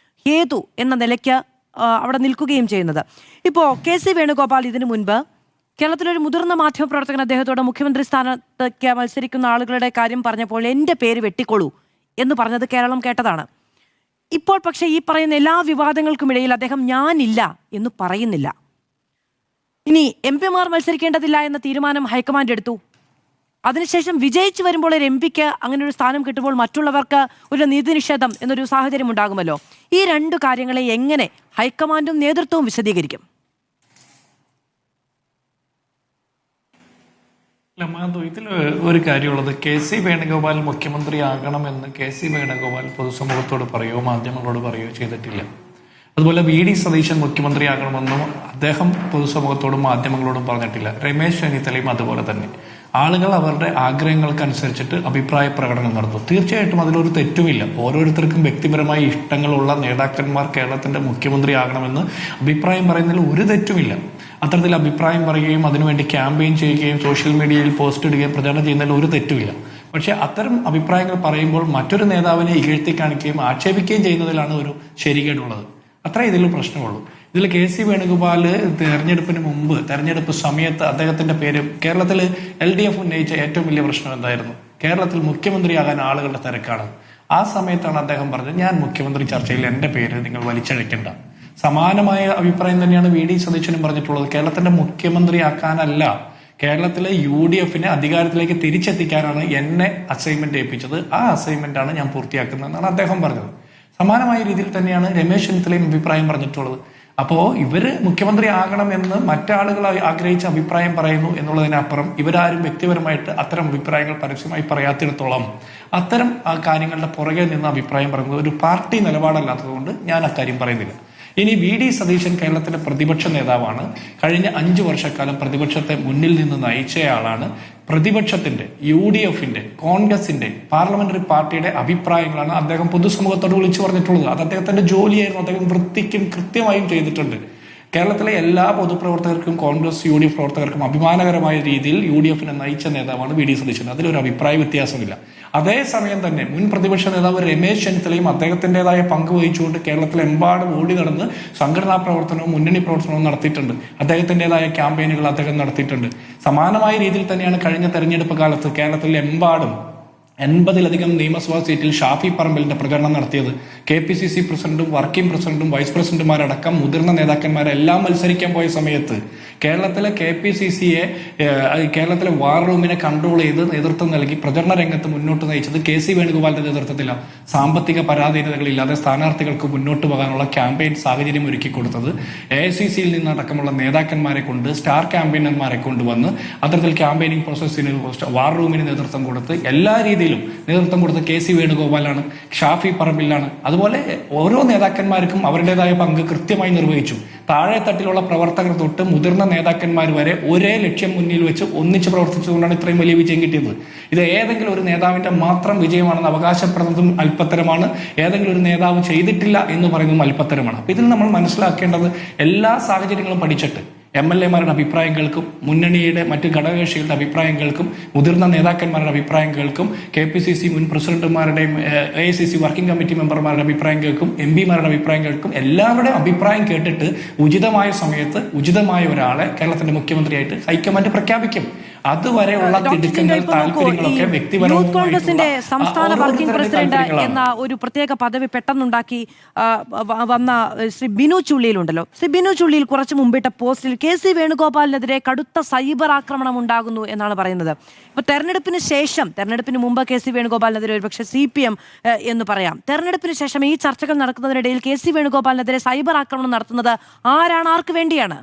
B: ഹേതു എന്ന നിലയ്ക്ക് അവിടെ നിൽക്കുകയും ചെയ്യുന്നത്. ഇപ്പോൾ കെ.സി. വേണുഗോപാൽ ഇതിനു മുൻപ് കേരളത്തിലൊരു മുതിർന്ന മാധ്യമപ്രവർത്തകൻ അദ്ദേഹത്തോട് മുഖ്യമന്ത്രി സ്ഥാനത്തേക്ക് മത്സരിക്കുന്ന ആളുകളുടെ കാര്യം പറഞ്ഞപ്പോൾ എൻ്റെ പേര് വെട്ടിക്കൊള്ളൂ എന്ന് പറഞ്ഞത് കേരളം കേട്ടതാണ്. ഇപ്പോൾ പക്ഷേ ഈ പറയുന്ന എല്ലാ വിവാദങ്ങൾക്കുമിടയിൽ അദ്ദേഹം ഞാനില്ല എന്ന് പറയുന്നില്ല. ഇനി MP-മാർ മത്സരിക്കേണ്ടതില്ല എന്ന തീരുമാനം ഹൈക്കമാൻഡ് എടുത്തു. അതിനുശേഷം വിജയിച്ചു വരുമ്പോൾ ഒരു MP-ക്ക് അങ്ങനെ ഒരു സ്ഥാനം കിട്ടുമ്പോൾ മറ്റുള്ളവർക്ക് ഒരു നീതി നിഷേധം എന്നൊരു സാഹചര്യം ഉണ്ടാകുമല്ലോ. ഈ 2 കാര്യങ്ങളെ എങ്ങനെ ഹൈക്കമാൻഡും നേതൃത്വവും വിശദീകരിക്കും?
D: ഇതിൽ ഒരു കാര്യമുള്ളത്, കെ.സി. വേണുഗോപാൽ മുഖ്യമന്ത്രിയാകണമെന്ന് കെ.സി. വേണുഗോപാൽ പൊതുസമൂഹത്തോട് പറയുകയോ മാധ്യമങ്ങളോട് പറയുകയോ ചെയ്തിട്ടില്ല. അതുപോലെ വി ഡി സതീശൻ മുഖ്യമന്ത്രിയാകണമെന്നും അദ്ദേഹം പൊതുസമൂഹത്തോടും മാധ്യമങ്ങളോടും പറഞ്ഞിട്ടില്ല. രമേശ് ചെന്നിത്തലയും അതുപോലെ തന്നെ. ആളുകൾ അവരുടെ ആഗ്രഹങ്ങൾക്കനുസരിച്ചിട്ട് അഭിപ്രായ പ്രകടനം നടത്തും. തീർച്ചയായിട്ടും അതിലൊരു തെറ്റുമില്ല. ഓരോരുത്തർക്കും വ്യക്തിപരമായ ഇഷ്ടങ്ങളുള്ള നേതാക്കന്മാർ കേരളത്തിന്റെ മുഖ്യമന്ത്രി ആകണമെന്ന് അഭിപ്രായം പറയുന്നതിൽ ഒരു തെറ്റുമില്ല. അത്തരത്തിൽ അഭിപ്രായം പറയുകയും അതിനുവേണ്ടി ക്യാമ്പയിൻ ചെയ്യുകയും സോഷ്യൽ മീഡിയയിൽ പോസ്റ്റ് ഇടുകയും പ്രചാരണം ചെയ്യുന്നതിൽ ഒരു തെറ്റുമില്ല. പക്ഷെ അത്തരം അഭിപ്രായങ്ങൾ പറയുമ്പോൾ മറ്റൊരു നേതാവിനെ ഇകഴ്ത്തി കാണിക്കുകയും ആക്ഷേപിക്കുകയും ചെയ്യുന്നതിലാണ് ഒരു ശരികേടുള്ളത്. അത്രേ ഇതിൽ പ്രശ്നമുള്ളൂ. ഇതിൽ കെ.സി. വേണുഗോപാല് തെരഞ്ഞെടുപ്പിന് മുമ്പ്, തെരഞ്ഞെടുപ്പ് സമയത്ത് അദ്ദേഹത്തിന്റെ പേര് കേരളത്തിൽ LDF ഉന്നയിച്ച ഏറ്റവും വലിയ പ്രശ്നം എന്തായിരുന്നു? കേരളത്തിൽ മുഖ്യമന്ത്രിയാകാൻ ആളുകളുടെ തിരക്കാണ്. ആ സമയത്താണ് അദ്ദേഹം പറഞ്ഞത്, ഞാൻ മുഖ്യമന്ത്രി ചർച്ചയിൽ എന്റെ പേര് നിങ്ങൾ വലിച്ചഴക്കേണ്ട. സമാനമായ അഭിപ്രായം തന്നെയാണ് വി ഡി സതീശനും പറഞ്ഞിട്ടുള്ളത്. കേരളത്തിന്റെ മുഖ്യമന്ത്രിയാക്കാനല്ല, കേരളത്തിലെ UDF-നെ അധികാരത്തിലേക്ക് തിരിച്ചെത്തിക്കാനാണ് എന്നെ അസൈൻമെന്റ് ഏൽപ്പിച്ചത്. ആ അസൈൻമെന്റ് ആണ് ഞാൻ പൂർത്തിയാക്കുന്നതെന്നാണ് അദ്ദേഹം പറഞ്ഞത്. സമാനമായ രീതിയിൽ തന്നെയാണ് രമേശ് ചെന്നിത്തലയും അഭിപ്രായം പറഞ്ഞിട്ടുള്ളത്. അപ്പോ ഇവര് മുഖ്യമന്ത്രി ആകണം എന്ന് മറ്റാളുകൾ ആഗ്രഹിച്ച അഭിപ്രായം പറയുന്നു എന്നുള്ളതിനപ്പുറം ഇവരാരും വ്യക്തിപരമായിട്ട് അത്തരം അഭിപ്രായങ്ങൾ പരസ്യമായി പറയാത്തിടത്തോളം അത്തരം കാര്യങ്ങളുടെ പുറകെ നിന്ന് അഭിപ്രായം പറയുന്നത് ഒരു പാർട്ടി നിലപാടല്ലാത്തതുകൊണ്ട് ഞാൻ അക്കാര്യം പറയുന്നില്ല. ഇനി വി ഡി സതീശൻ കേരളത്തിലെ പ്രതിപക്ഷ നേതാവാണ്. കഴിഞ്ഞ 5 വർഷക്കാലം പ്രതിപക്ഷത്തെ മുന്നിൽ നിന്ന് നയിച്ചയാളാണ്. പ്രതിപക്ഷത്തിന്റെ, UDF-ന്റെ, കോൺഗ്രസിന്റെ, പാർലമെന്ററി പാർട്ടിയുടെ അഭിപ്രായങ്ങളാണ് അദ്ദേഹം പൊതുസമൂഹത്തോട് വിളിച്ചു പറഞ്ഞിട്ടുള്ളത്. അത് അദ്ദേഹത്തിന്റെ ജോലിയായിരുന്നു. അദ്ദേഹം വൃത്തിക്കും കൃത്യമായും ചെയ്തിട്ടുണ്ട്. കേരളത്തിലെ എല്ലാ പൊതുപ്രവർത്തകർക്കും കോൺഗ്രസ് UDF പ്രവർത്തകർക്കും അഭിമാനകരമായ രീതിയിൽ UDF-നെ നയിച്ച നേതാവാണ് വി ഡി സതീശൻ. അതിലൊരു അഭിപ്രായ വ്യത്യാസമില്ല. അതേസമയം തന്നെ മുൻ പ്രതിപക്ഷ നേതാവ് രമേശ് ചെന്നിത്തലയും അദ്ദേഹത്തിൻ്റെതായ പങ്ക് വഹിച്ചുകൊണ്ട് കേരളത്തിലെമ്പാടും ഓടി നടന്ന് സംഘടനാ പ്രവർത്തനവും മുന്നണി പ്രവർത്തനവും നടത്തിയിട്ടുണ്ട്. അദ്ദേഹത്തിൻ്റെതായ ക്യാമ്പയിനുകൾ അദ്ദേഹം നടത്തിയിട്ടുണ്ട്. സമാനമായ രീതിയിൽ തന്നെയാണ് കഴിഞ്ഞ തെരഞ്ഞെടുപ്പ് കാലത്ത് കേരളത്തിലെമ്പാടും 80-ലധികം നിയമസഭാ സീറ്റിൽ ഷാഫി പറമ്പലിന്റെ പ്രചരണം നടത്തിയത് KPCC പ്രസിഡന്റും വർക്കിംഗ് പ്രസിഡന്റും വൈസ് പ്രസിഡന്റുമാരടക്കം മുതിർന്ന നേതാക്കന്മാരെല്ലാം മത്സരിക്കാൻ പോയ സമയത്ത് കേരളത്തിലെ KPCCയെ കേരളത്തിലെ വാർ റൂമിനെ കൺട്രോൾ ചെയ്ത് നേതൃത്വം നൽകി പ്രചരണ രംഗത്ത് മുന്നോട്ട് നയിച്ചത് KC വേണുഗോപാലിന്റെ നേതൃത്വത്തിലാണ്. സാമ്പത്തിക പരാധീനതകളില്ലാതെ സ്ഥാനാർത്ഥികൾക്ക് മുന്നോട്ട് പോകാനുള്ള ക്യാമ്പയിൻ സാഹചര്യം ഒരുക്കി കൊടുത്തത് AICCയിൽ നിന്നടക്കമുള്ള നേതാക്കന്മാരെ കൊണ്ട് സ്റ്റാർ ക്യാമ്പയിനർമാരെ കൊണ്ടുവന്ന് അത്തരത്തിൽ ക്യാമ്പയിനിങ് പ്രോസസ്സിന് വാർ റൂമിന് നേതൃത്വം കൊടുത്ത് എല്ലാ രീതിയിലും നേതൃത്വം കൊടുത്ത KC വേണുഗോപാലാണ്, ഷാഫി പറമ്പിലാണ്. അതുപോലെ ഓരോ നേതാക്കന്മാർക്കും അവരുടേതായ പങ്ക് കൃത്യമായി നിർവഹിച്ചു. താഴെ തട്ടിലുള്ള പ്രവർത്തകർ തൊട്ട് മുതിർന്ന നേതാക്കന്മാർ വരെ ഒരേ ലക്ഷ്യം മുന്നിൽ വെച്ച് ഒന്നിച്ച് പ്രവർത്തിച്ചുകൊണ്ടാണ് ഇത്രയും വലിയ വിജയം കിട്ടിയത്. ഇത് ഏതെങ്കിലും ഒരു നേതാവിന്റെ മാത്രം വിജയമാണെന്ന് അവകാശപ്പെടുന്നതും അല്പത്തരമാണ്. ഏതെങ്കിലും ഒരു നേതാവ് ചെയ്തിട്ടില്ല എന്ന് പറയുന്നതും അല്പത്തരമാണ്. അപ്പൊ ഇതിൽ നമ്മൾ മനസ്സിലാക്കേണ്ടത് എല്ലാ സാഹചര്യങ്ങളും പഠിച്ചിട്ട് MLA-മാരുടെ അഭിപ്രായം കേൾക്കും, മുന്നണിയുടെ മറ്റ് ഘടകകക്ഷികളുടെ അഭിപ്രായം കേൾക്കും, മുതിർന്ന നേതാക്കന്മാരുടെ അഭിപ്രായം കേൾക്കും, KPCC മുൻ പ്രസിഡന്റുമാരുടെയും AICC വർക്കിംഗ് കമ്മിറ്റി മെമ്പർമാരുടെ അഭിപ്രായം കേൾക്കും, MP-മാരുടെ അഭിപ്രായം കേൾക്കും. എല്ലാവരുടെയും അഭിപ്രായം കേട്ടിട്ട് ഉചിതമായ സമയത്ത് ഉചിതമായ ഒരാളെ കേരളത്തിന്റെ മുഖ്യമന്ത്രിയായിട്ട് ഹൈക്കമാൻഡ് പ്രഖ്യാപിക്കും. അതുവരെയുള്ള തിടുക്കങ്ങൾ, താല്പര്യങ്ങളൊക്കെ
B: യൂത്ത് കോൺഗ്രസിന്റെ സംസ്ഥാന വർക്കിംഗ് പ്രസിഡന്റ് എന്ന ഒരു പ്രത്യേക പദവി പെട്ടെന്നുണ്ടാക്കി വന്ന ശ്രീ ബിനു ചുള്ളിയിലുണ്ടല്ലോ. ശ്രീ ബിനു ചുള്ളിയിൽ കുറച്ച് മുമ്പിട്ട പോസ്റ്റിൽ KC വേണുഗോപാലിനെതിരെ കടുത്ത സൈബർ ആക്രമണം ഉണ്ടാകുന്നു എന്നാണ് പറയുന്നത്. ഇപ്പൊ തെരഞ്ഞെടുപ്പിന് മുമ്പ് KC വേണുഗോപാലിനെതിരെ ഒരുപക്ഷെ CPM എന്ന് പറയാം. തെരഞ്ഞെടുപ്പിന് ശേഷം ഈ ചർച്ചകൾ നടക്കുന്നതിനിടയിൽ KC വേണുഗോപാലിനെതിരെ സൈബർ ആക്രമണം നടത്തുന്നത് ആരാണ്, ആർക്ക് വേണ്ടിയാണ്?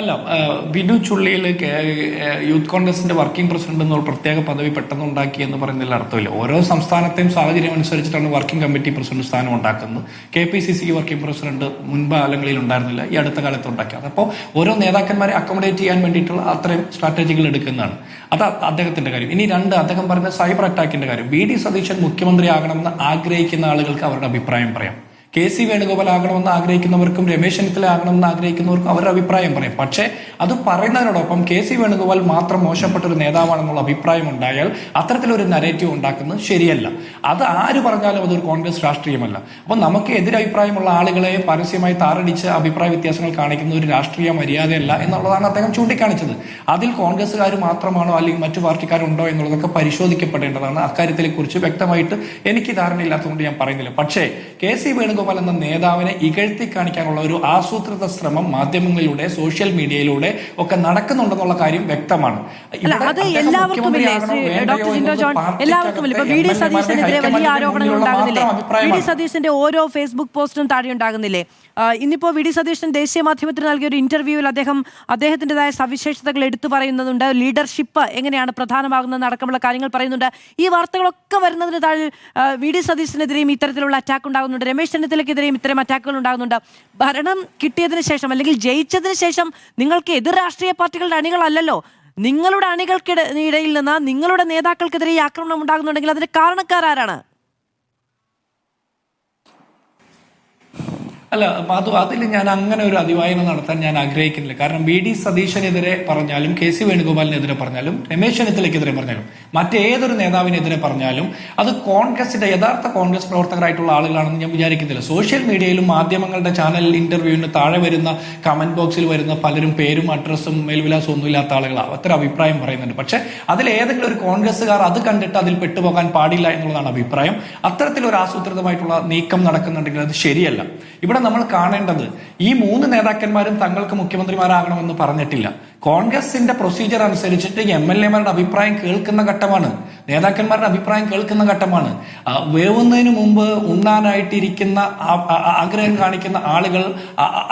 D: അല്ല, ബിനു ചുള്ളിയിൽ യൂത്ത് കോൺഗ്രസിന്റെ വർക്കിംഗ് പ്രസിഡന്റ് എന്നൊരു പ്രത്യേക പദവി പെട്ടെന്ന് ഉണ്ടാക്കി എന്ന് പറയുന്നതിൽ അർത്ഥമില്ല. ഓരോ സംസ്ഥാനത്തെയും സാഹചര്യം അനുസരിച്ചിട്ടാണ് വർക്കിംഗ് കമ്മിറ്റി പ്രസിഡന്റ് സ്ഥാനം ഉണ്ടാക്കുന്നത്. KPCC വർക്കിംഗ് പ്രസിഡന്റ് മുൻപ് കാലങ്ങളിൽ ഉണ്ടായിരുന്നില്ല, ഈ അടുത്ത കാലത്ത് ഉണ്ടാക്കിയത്. അപ്പോൾ ഓരോ നേതാക്കന്മാരെ അക്കോമഡേറ്റ് ചെയ്യാൻ വേണ്ടിയിട്ടുള്ള അത്രയും സ്ട്രാറ്റജികൾ എടുക്കുന്നതാണ്. അത് അദ്ദേഹത്തിന്റെ കാര്യം. ഇനി അദ്ദേഹം പറഞ്ഞ സൈബർ അറ്റാക്കിന്റെ കാര്യം. VD സതീശൻ മുഖ്യമന്ത്രിയാകണമെന്ന് ആഗ്രഹിക്കുന്ന ആളുകൾക്ക് അവരുടെ അഭിപ്രായം പറയാം. KC വേണുഗോപാൽ ആകണമെന്ന് ആഗ്രഹിക്കുന്നവർക്കും രമേശ് ചെന്നിത്തല ആകണമെന്ന് ആഗ്രഹിക്കുന്നവർക്കും അവരുടെ അഭിപ്രായം പറയും. പക്ഷേ അത് പറയുന്നതിനോടൊപ്പം KC വേണുഗോപാൽ മാത്രം മോശപ്പെട്ട ഒരു നേതാവാണെന്നുള്ള അഭിപ്രായം ഉണ്ടായാൽ അത്തരത്തിലൊരു നരേറ്റീവ് ഉണ്ടാക്കുന്നത് ശരിയല്ല. അത് ആര് പറഞ്ഞാലും അതൊരു കോൺഗ്രസ് രാഷ്ട്രീയമല്ല. അപ്പൊ നമുക്ക് എതിരഭിപ്രായമുള്ള ആളുകളെ പരസ്യമായി താറടിച്ച് അഭിപ്രായ വ്യത്യാസങ്ങൾ കാണിക്കുന്ന ഒരു രാഷ്ട്രീയ മര്യാദയല്ല എന്നുള്ളതാണ് അദ്ദേഹം ചൂണ്ടിക്കാണിച്ചത്. അതിൽ കോൺഗ്രസ്സുകാർ മാത്രമാണോ അല്ലെങ്കിൽ മറ്റു പാർട്ടിക്കാരുണ്ടോ എന്നുള്ളതൊക്കെ പരിശോധിക്കപ്പെടേണ്ടതാണ്. അക്കാര്യത്തെ കുറിച്ച് വ്യക്തമായിട്ട് എനിക്ക് ധാരണയില്ലാത്തതുകൊണ്ട് ഞാൻ പറയുന്നില്ല. പക്ഷേ KC വേണുഗോപാൽ എന്ന നേതാവിനെ ഇകഴ്ത്തി കാണിക്കാനുള്ള ഒരു ആസൂത്രിത ശ്രമം മാധ്യമങ്ങളിലൂടെ, സോഷ്യൽ മീഡിയയിലൂടെ ഒക്കെ നടക്കുന്നുണ്ടെന്നുള്ള കാര്യം വ്യക്തമാണ്.
B: VD സതീശനെതിരെ വലിയ ആരോപണങ്ങൾ ഉണ്ടാകുന്നില്ലേ? VD സതീശന്റെ ഓരോ ഫേസ്ബുക്ക് പോസ്റ്റും താഴെ ഉണ്ടാകുന്നില്ലേ? ഇന്നിപ്പോ VD സതീശൻ ദേശീയ മാധ്യമത്തിന് നൽകിയ ഒരു ഇന്റർവ്യൂവിൽ അദ്ദേഹത്തിൻ്റെതായ സവിശേഷതകൾ എടുത്തു പറയുന്നുണ്ട്. ലീഡർഷിപ്പ് എങ്ങനെയാണ് പ്രധാനമാകുന്നത് അടക്കമുള്ള കാര്യങ്ങൾ പറയുന്നുണ്ട്. ഈ വാർത്തകളൊക്കെ വരുന്നതിന് താഴെ VD സതീശനെതിരെയും ഇത്തരത്തിലുള്ള അറ്റാക്ക് ഉണ്ടാകുന്നുണ്ട്. രമേശ് ചെന്നിത്തലയ്ക്കെതിരെയും ഇത്തരം അറ്റാക്കുകൾ ഉണ്ടാകുന്നുണ്ട്. ഭരണം കിട്ടിയതിനു ശേഷം അല്ലെങ്കിൽ ജയിച്ചതിന് ശേഷം നിങ്ങൾക്ക് എതിർ രാഷ്ട്രീയ പാർട്ടികളുടെ അണികളല്ലല്ലോ, നിങ്ങളുടെ അണികൾക്കിടയിൽ നിന്ന് നിങ്ങളുടെ നേതാക്കൾക്കെതിരെ ഈ ആക്രമണം ഉണ്ടാകുന്നുണ്ടെങ്കിൽ അതിന് കാരണക്കാരാണ്?
D: അല്ല, അതിൽ ഞാൻ അങ്ങനെ ഒരു അതിവായന നടത്താൻ ഞാൻ ആഗ്രഹിക്കുന്നില്ല. കാരണം VD സതീശനെതിരെ പറഞ്ഞാലും KC വേണുഗോപാലിനെതിരെ പറഞ്ഞാലും രമേശ് ചെന്നിത്തലയ്ക്കെതിരെ പറഞ്ഞാലും മറ്റേതൊരു നേതാവിനെതിരെ പറഞ്ഞാലും അത് കോൺഗ്രസിന്റെ യഥാർത്ഥ കോൺഗ്രസ് പ്രവർത്തകരായിട്ടുള്ള ആളുകളാണെന്ന് ഞാൻ വിചാരിക്കുന്നില്ല. സോഷ്യൽ മീഡിയയിലും മാധ്യമങ്ങളുടെ ചാനൽ ഇന്റർവ്യൂവിന് താഴെ വരുന്ന കമന്റ് ബോക്സിൽ വരുന്ന പലരും പേരും അഡ്രസ്സും മേൽവിലാസവും ഒന്നും ഇല്ലാത്ത ആളുകളാണ്. അത്ര അഭിപ്രായം പറയുന്നുണ്ട്. പക്ഷെ അതിൽ ഏതെങ്കിലും ഒരു കോൺഗ്രസ്സുകാർ അത് കണ്ടിട്ട് അതിൽ പെട്ടുപോകാൻ പാടില്ല എന്നുള്ളതാണ് അഭിപ്രായം. അത്തരത്തിലൊരു ആസൂത്രിതമായിട്ടുള്ള നീക്കം നടക്കുന്നുണ്ടെങ്കിൽ അത് ശരിയല്ല. ഇവിടെ നമ്മൾ കാണേണ്ടത് ഈ 3 നേതാക്കന്മാരും തങ്ങൾക്ക് മുഖ്യമന്ത്രിമാരാകണമെന്ന് പറഞ്ഞിട്ടില്ല. കോൺഗ്രസിന്റെ പ്രൊസീജിയർ അനുസരിച്ചിട്ട് MLA-മാരുടെ അഭിപ്രായം കേൾക്കുന്ന ഘട്ടമാണ്, നേതാക്കന്മാരുടെ അഭിപ്രായം കേൾക്കുന്ന ഘട്ടമാണ്. വേവുന്നതിന് മുമ്പ് ഉണ്ണാനായിട്ടിരിക്കുന്ന ആഗ്രഹം കാണിക്കുന്ന ആളുകൾ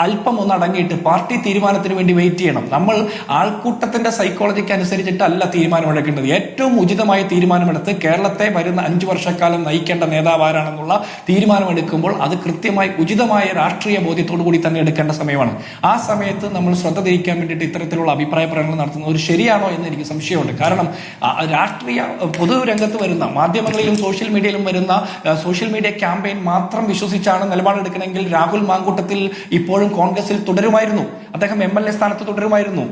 D: അല്പം ഒന്ന് അടങ്ങിയിട്ട് പാർട്ടി തീരുമാനത്തിന് വേണ്ടി വെയിറ്റ് ചെയ്യണം. നമ്മൾ ആൾക്കൂട്ടത്തിന്റെ സൈക്കോളജിക്ക് അനുസരിച്ചിട്ടല്ല തീരുമാനമെടുക്കേണ്ടത്. ഏറ്റവും ഉചിതമായ തീരുമാനമെടുത്ത് കേരളത്തെ വരുന്ന 5 വർഷക്കാലം നയിക്കേണ്ട നേതാവ് ആരാണെന്നുള്ള തീരുമാനമെടുക്കുമ്പോൾ അത് കൃത്യമായി ഉചിതമായ രാഷ്ട്രീയ ബോധ്യത്തോടു കൂടി തന്നെ എടുക്കേണ്ട സമയമാണ്. ആ സമയത്ത് നമ്മൾ ശ്രദ്ധ തിരിക്കാൻ വേണ്ടിയിട്ട് ഇത്തരത്തിലുള്ള അഭിപ്രായ പ്രകടനം നടത്തുന്നത് ഒരു ശരിയാണോ എന്ന് എനിക്ക് സംശയമുണ്ട്. കാരണം രാഷ്ട്രീയ പൊതുരംഗത്ത് വരുന്ന മാധ്യമങ്ങളിലും സോഷ്യൽ മീഡിയയിലും വരുന്ന സോഷ്യൽ മീഡിയ ക്യാമ്പയിൻ മാത്രം വിശ്വസിച്ചാണ് നിലപാടെടുക്കണമെങ്കിൽ രാഹുൽ മാങ്കൂട്ടത്തിൽ ഇപ്പോഴും കോൺഗ്രസിൽ തുടരുമായിരുന്നു, അദ്ദേഹം MLA സ്ഥാനത്ത് തുടരുമായിരുന്നു.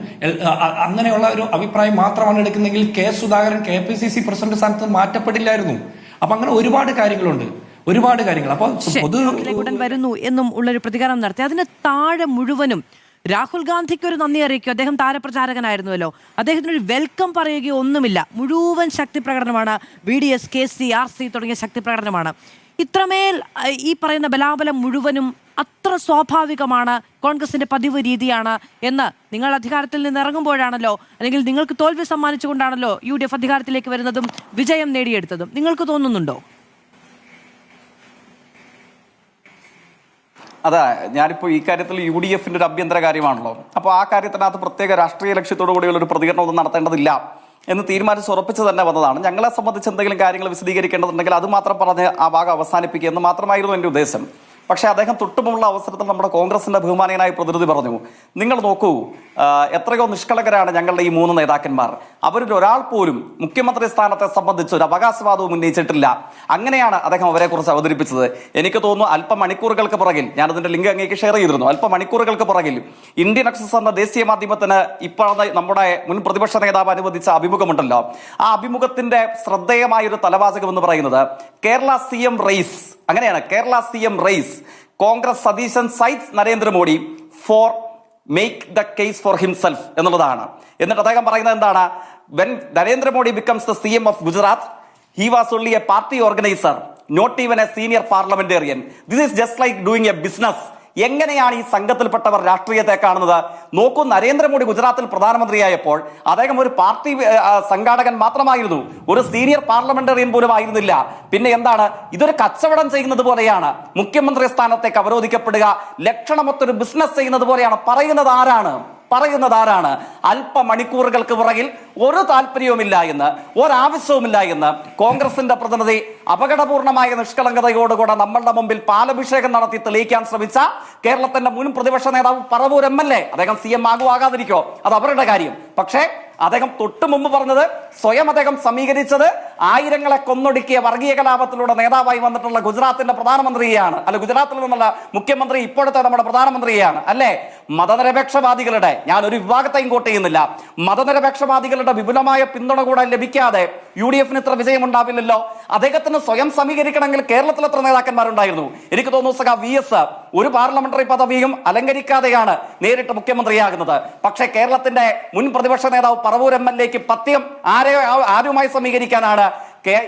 D: അങ്ങനെയുള്ള ഒരു അഭിപ്രായം മാത്രമാണ് എടുക്കുന്നതെങ്കിൽ സുധാകരൻ KPCC പ്രസിഡന്റ് സ്ഥാനത്ത് മാറ്റപ്പെടില്ലായിരുന്നു. അപ്പൊ അങ്ങനെ ഒരുപാട് കാര്യങ്ങളുണ്ട്. അപ്പൊ
B: വരുന്നു എന്നും ഉള്ളൊരു പ്രതികരണം നടത്തി അതിന് താഴെ മുഴുവനും രാഹുൽ ഗാന്ധിക്ക് ഒരു നന്ദി അറിയിക്കും, അദ്ദേഹം താരപ്രചാരകനായിരുന്നുവല്ലോ. അദ്ദേഹത്തിനൊരു വെൽക്കം പറയുകയോ ഒന്നുമില്ല. മുഴുവൻ ശക്തി പ്രകടനമാണ്. BDS, KC, RC തുടങ്ങിയ ശക്തി പ്രകടനമാണ്. ഇത്രമേൽ ഈ പറയുന്ന ബലാബലം മുഴുവനും അത്ര സ്വാഭാവികമാണ്, കോൺഗ്രസിന്റെ പതിവ് രീതിയാണ് എന്ന് നിങ്ങൾ അധികാരത്തിൽ നിന്ന് ഇറങ്ങുമ്പോഴാണല്ലോ, അല്ലെങ്കിൽ നിങ്ങൾക്ക് തോൽവി സമ്മാനിച്ചുകൊണ്ടാണല്ലോ UDF അധികാരത്തിലേക്ക് വരുന്നതും വിജയം നേടിയെടുത്തതും. നിങ്ങൾക്ക് തോന്നുന്നുണ്ടോ?
E: അതെ, ഞാനിപ്പോൾ ഈ കാര്യത്തിൽ UDFന്റെ ഒരു ആഭ്യന്തര കാര്യമാണല്ലോ. അപ്പോൾ ആ കാര്യത്തിനകത്ത് പ്രത്യേക രാഷ്ട്രീയ ലക്ഷ്യത്തോടു കൂടിയുള്ള ഒരു പ്രതികരണം ഒന്നും നടത്തേണ്ടതില്ല എന്ന് തീരുമാനിച്ച് ഉറപ്പിച്ച് തന്നെ വന്നതാണ്. ഞങ്ങളെ സംബന്ധിച്ച് എന്തെങ്കിലും കാര്യങ്ങൾ വിശദീകരിക്കേണ്ടതുണ്ടെങ്കിൽ അത് മാത്രം പറഞ്ഞ് ആ ഭാഗം അവസാനിപ്പിക്കുക എന്ന് മാത്രമായിരുന്നു എൻ്റെ ഉദ്ദേശം. പക്ഷേ അദ്ദേഹം തൊട്ടുമുള്ള അവസരത്തിൽ നമ്മുടെ കോൺഗ്രസിന്റെ ബഹുമാനീയനായ പ്രതിനിധി പറഞ്ഞു, നിങ്ങൾ നോക്കൂ, എത്രയോ നിഷ്കളങ്കരാണ് ഞങ്ങളുടെ ഈ 3 നേതാക്കന്മാർ. അവരിൽ ഒരാൾ പോലും മുഖ്യമന്ത്രി സ്ഥാനത്തെ സംബന്ധിച്ച് ഒരു അവകാശവാദവും ഉന്നയിച്ചിട്ടില്ല. അങ്ങനെയാണ് അദ്ദേഹം അവരെ കുറിച്ച് അവതരിപ്പിച്ചത്. എനിക്ക് തോന്നുന്നു അല്പമണിക്കൂറുകൾക്ക് പുറകിൽ, ഞാനതിന്റെ ലിങ്ക് അങ്ങേക്ക് ഷെയർ ചെയ്തിരുന്നു, അല്പമണിക്കൂറുകൾക്ക് പുറകിൽ ഇന്ത്യൻ എക്സസ് എന്ന ദേശീയ മാധ്യമത്തിന് ഇപ്പോൾ നമ്മുടെ മുൻ പ്രതിപക്ഷ നേതാവ് അനുവദിച്ച അഭിമുഖമുണ്ടല്ലോ, ആ അഭിമുഖത്തിന്റെ ശ്രദ്ധേയമായൊരു തലവാചകം എന്ന് പറയുന്നത് കേരള CM റേസ്, അങ്ങനെയാണ്, Kerala CM raise, Congress Satheesan sites Narendra Modi four make the case for himself എന്നുള്ളതാണ്. എന്നിട്ട് അദ്ദേഹം പറയുന്നത് എന്താണ്? When Narendra Modi becomes the CM of Gujarat, he was only A party organiser, not even A senior parliamentarian. This is just like doing A business. എങ്ങനെയാണ് ഈ സംഘത്തിൽപ്പെട്ടവർ രാഷ്ട്രീയത്തെ കാണുന്നത്? നോക്കൂ, നരേന്ദ്രമോദി ഗുജറാത്തിൽ പ്രധാനമന്ത്രിയായപ്പോൾ അദ്ദേഹം ഒരു പാർട്ടി സംഘാടകൻ മാത്രമായിരുന്നു, ഒരു സീനിയർ പാർലമെന്ററിയൻ പോലും ആയിരുന്നില്ല. പിന്നെ എന്താണ്? ഇതൊരു കച്ചവടം ചെയ്യുന്നത് പോലെയാണ്, മുഖ്യമന്ത്രി സ്ഥാനത്തേക്ക് അവരോധിക്കപ്പെടുക ലക്ഷണമൊത്തൊരു ബിസിനസ് ചെയ്യുന്നത് പോലെയാണ്. പറയുന്നത് ആരാണ്? അല്പമണിക്കൂറുകൾക്ക് പുറകിൽ ഒരു താല്പര്യവുമില്ല എന്ന്, ഒരാവശ്യവുമില്ല എന്ന് കോൺഗ്രസിന്റെ പ്രതിനിധി അപകടപൂർണമായ നിഷ്കളങ്കതയോടുകൂടെ നമ്മളുടെ മുമ്പിൽ പാലഭിഷേകം നടത്തി തെളിയിക്കാൻ ശ്രമിച്ച കേരളത്തിന്റെ മുൻ പ്രതിപക്ഷ നേതാവ് പറവൂർ MLA, അദ്ദേഹം CM ആകാതിരിക്കോ, അത് അവരുടെ കാര്യം. പക്ഷേ അദ്ദേഹം തൊട്ടു മുമ്പ് പറഞ്ഞത്, സ്വയം അദ്ദേഹം സമീകരിച്ചത് ആയിരങ്ങളെ കൊന്നൊടുക്കിയ വർഗീയ കലാപത്തിലൂടെ നേതാവായി വന്നിട്ടുള്ള ഗുജറാത്തിന്റെ പ്രധാനമന്ത്രിയെയാണ്. അല്ല, ഗുജറാത്തിൽ നിന്നുള്ള മുഖ്യമന്ത്രി ഇപ്പോഴത്തെ നമ്മുടെ പ്രധാനമന്ത്രിയെയാണ് അല്ലേ? മതനിരപേക്ഷവാദികളുടെ, ഞാൻ ഒരു വിഭാഗത്തെയും കോട്ട് ചെയ്യുന്നില്ല, മതനിരപേക്ഷവാദികളുടെ വിപുലമായ പിന്തുണ കൂടെ ലഭിക്കാതെ UDFന് ഇത്ര വിജയം ഉണ്ടാവില്ലല്ലോ. അദ്ദേഹത്തിന് സ്വയം സമീകരിക്കണമെങ്കിൽ കേരളത്തിൽ എത്ര നേതാക്കന്മാരുണ്ടായിരുന്നു? എനിക്ക് തോന്നുന്നു സഖാ VS ഒരു പാർലമെന്ററി പദവിയും അലങ്കരിക്കാതെയാണ് നേരിട്ട് മുഖ്യമന്ത്രിയാകുന്നത്. പക്ഷേ കേരളത്തിന്റെ മുൻ പ്രതിപക്ഷ നേതാവ് പറവൂർ MLAക്ക് പത്യം ആരുമായി സമീകരിക്കാനാണ്?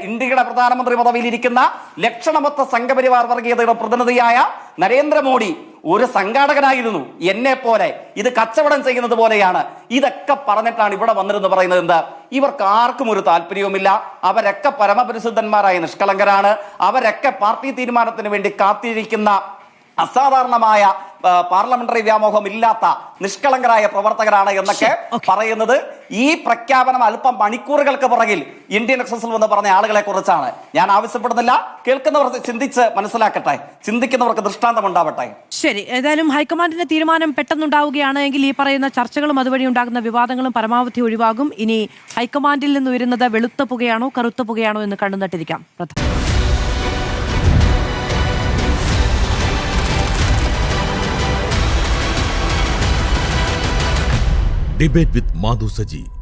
E: ഇന്ത്യയുടെ പ്രധാനമന്ത്രി പദവിയിൽ ഇരിക്കുന്ന ലക്ഷണമൊത്ത സംഘപരിവാർ വർഗീയതയുടെ പ്രതിനിധിയായ നരേന്ദ്രമോദി ഒരു സംഘാടകനായിരുന്നു, എന്നെ പോലെ ഇത് കച്ചവടം ചെയ്യുന്നത് പോലെയാണ്. ഇതൊക്കെ പറഞ്ഞിട്ടാണ് ഇവിടെ വന്നിരുന്ന് പറയുന്നത് എന്താ? ഇവർക്ക് ആർക്കും ഒരു താല്പര്യവുമില്ല, അവരൊക്കെ പരമപരിശുദ്ധന്മാരായ നിഷ്കളങ്കരാണ്, അവരൊക്കെ പാർട്ടി തീരുമാനത്തിന് വേണ്ടി കാത്തിരിക്കുന്ന അസാധാരണമായ പാർലമെന്ററി വ്യാമോഹം ഇല്ലാത്ത നിഷ്കളങ്കരായ പ്രവർത്തകരാണ് എന്നൊക്കെ പറയുന്നത് ഈ പ്രഖ്യാപനം അല്പം മണിക്കൂറുകൾക്ക് പുറകിൽ ഇന്ത്യൻ എക്സസിൽ വന്ന് പറഞ്ഞ ആളുകളെ കുറിച്ചാണ്. ഞാൻ ആവശ്യപ്പെടുന്നില്ല, കേൾക്കുന്നവർ ചിന്തിച്ച് മനസ്സിലാക്കട്ടെ, ചിന്തിക്കുന്നവർക്ക് ദൃഷ്ടാന്തം ഉണ്ടാവട്ടെ.
B: ശരി, ഏതായാലും ഹൈക്കമാൻഡിന്റെ തീരുമാനം പെട്ടെന്നുണ്ടാവുകയാണ് എങ്കിൽ ഈ പറയുന്ന ചർച്ചകളും അതുവഴി ഉണ്ടാകുന്ന വിവാദങ്ങളും പരമാവധി ഒഴിവാകും. ഇനി ഹൈക്കമാൻഡിൽ നിന്ന് വരുന്നത് വെളുത്ത പുകയാണോ കറുത്ത പുകയാണോ എന്ന് കണ്ടുനട്ടിരിക്കാം.
F: Debate with Madhu Saji.